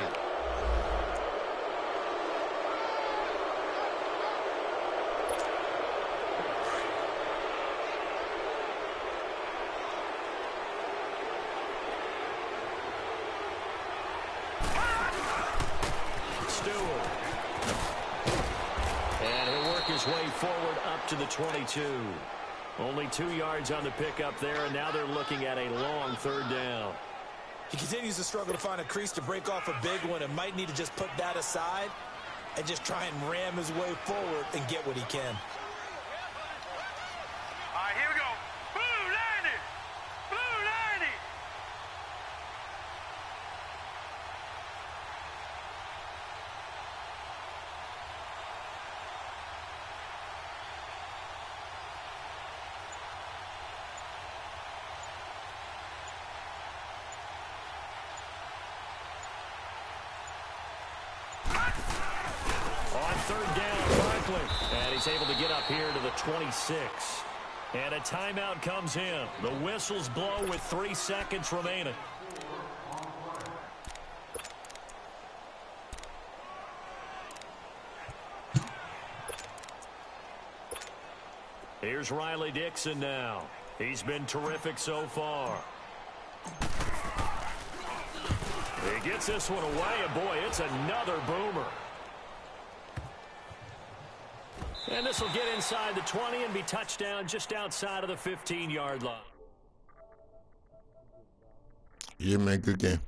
Stewart. And he'll work his way forward up to the 22. Only 2 yards on the pickup there, and now they're looking at a long third down. He continues to struggle to find a crease to break off a big one and might need to just put that aside and just try and ram his way forward and get what he can. All right, here we go. Blue 90. Blue 90. On third down, Barkley. And he's able to get up here to the 26. And a timeout comes in. The whistles blow with 3 seconds remaining. Here's Riley Dixon now. He's been terrific so far. He gets this one away, and boy, it's another boomer. And this will get inside the 20 and be touchdown just outside of the 15-yard line. Yeah, man, good game.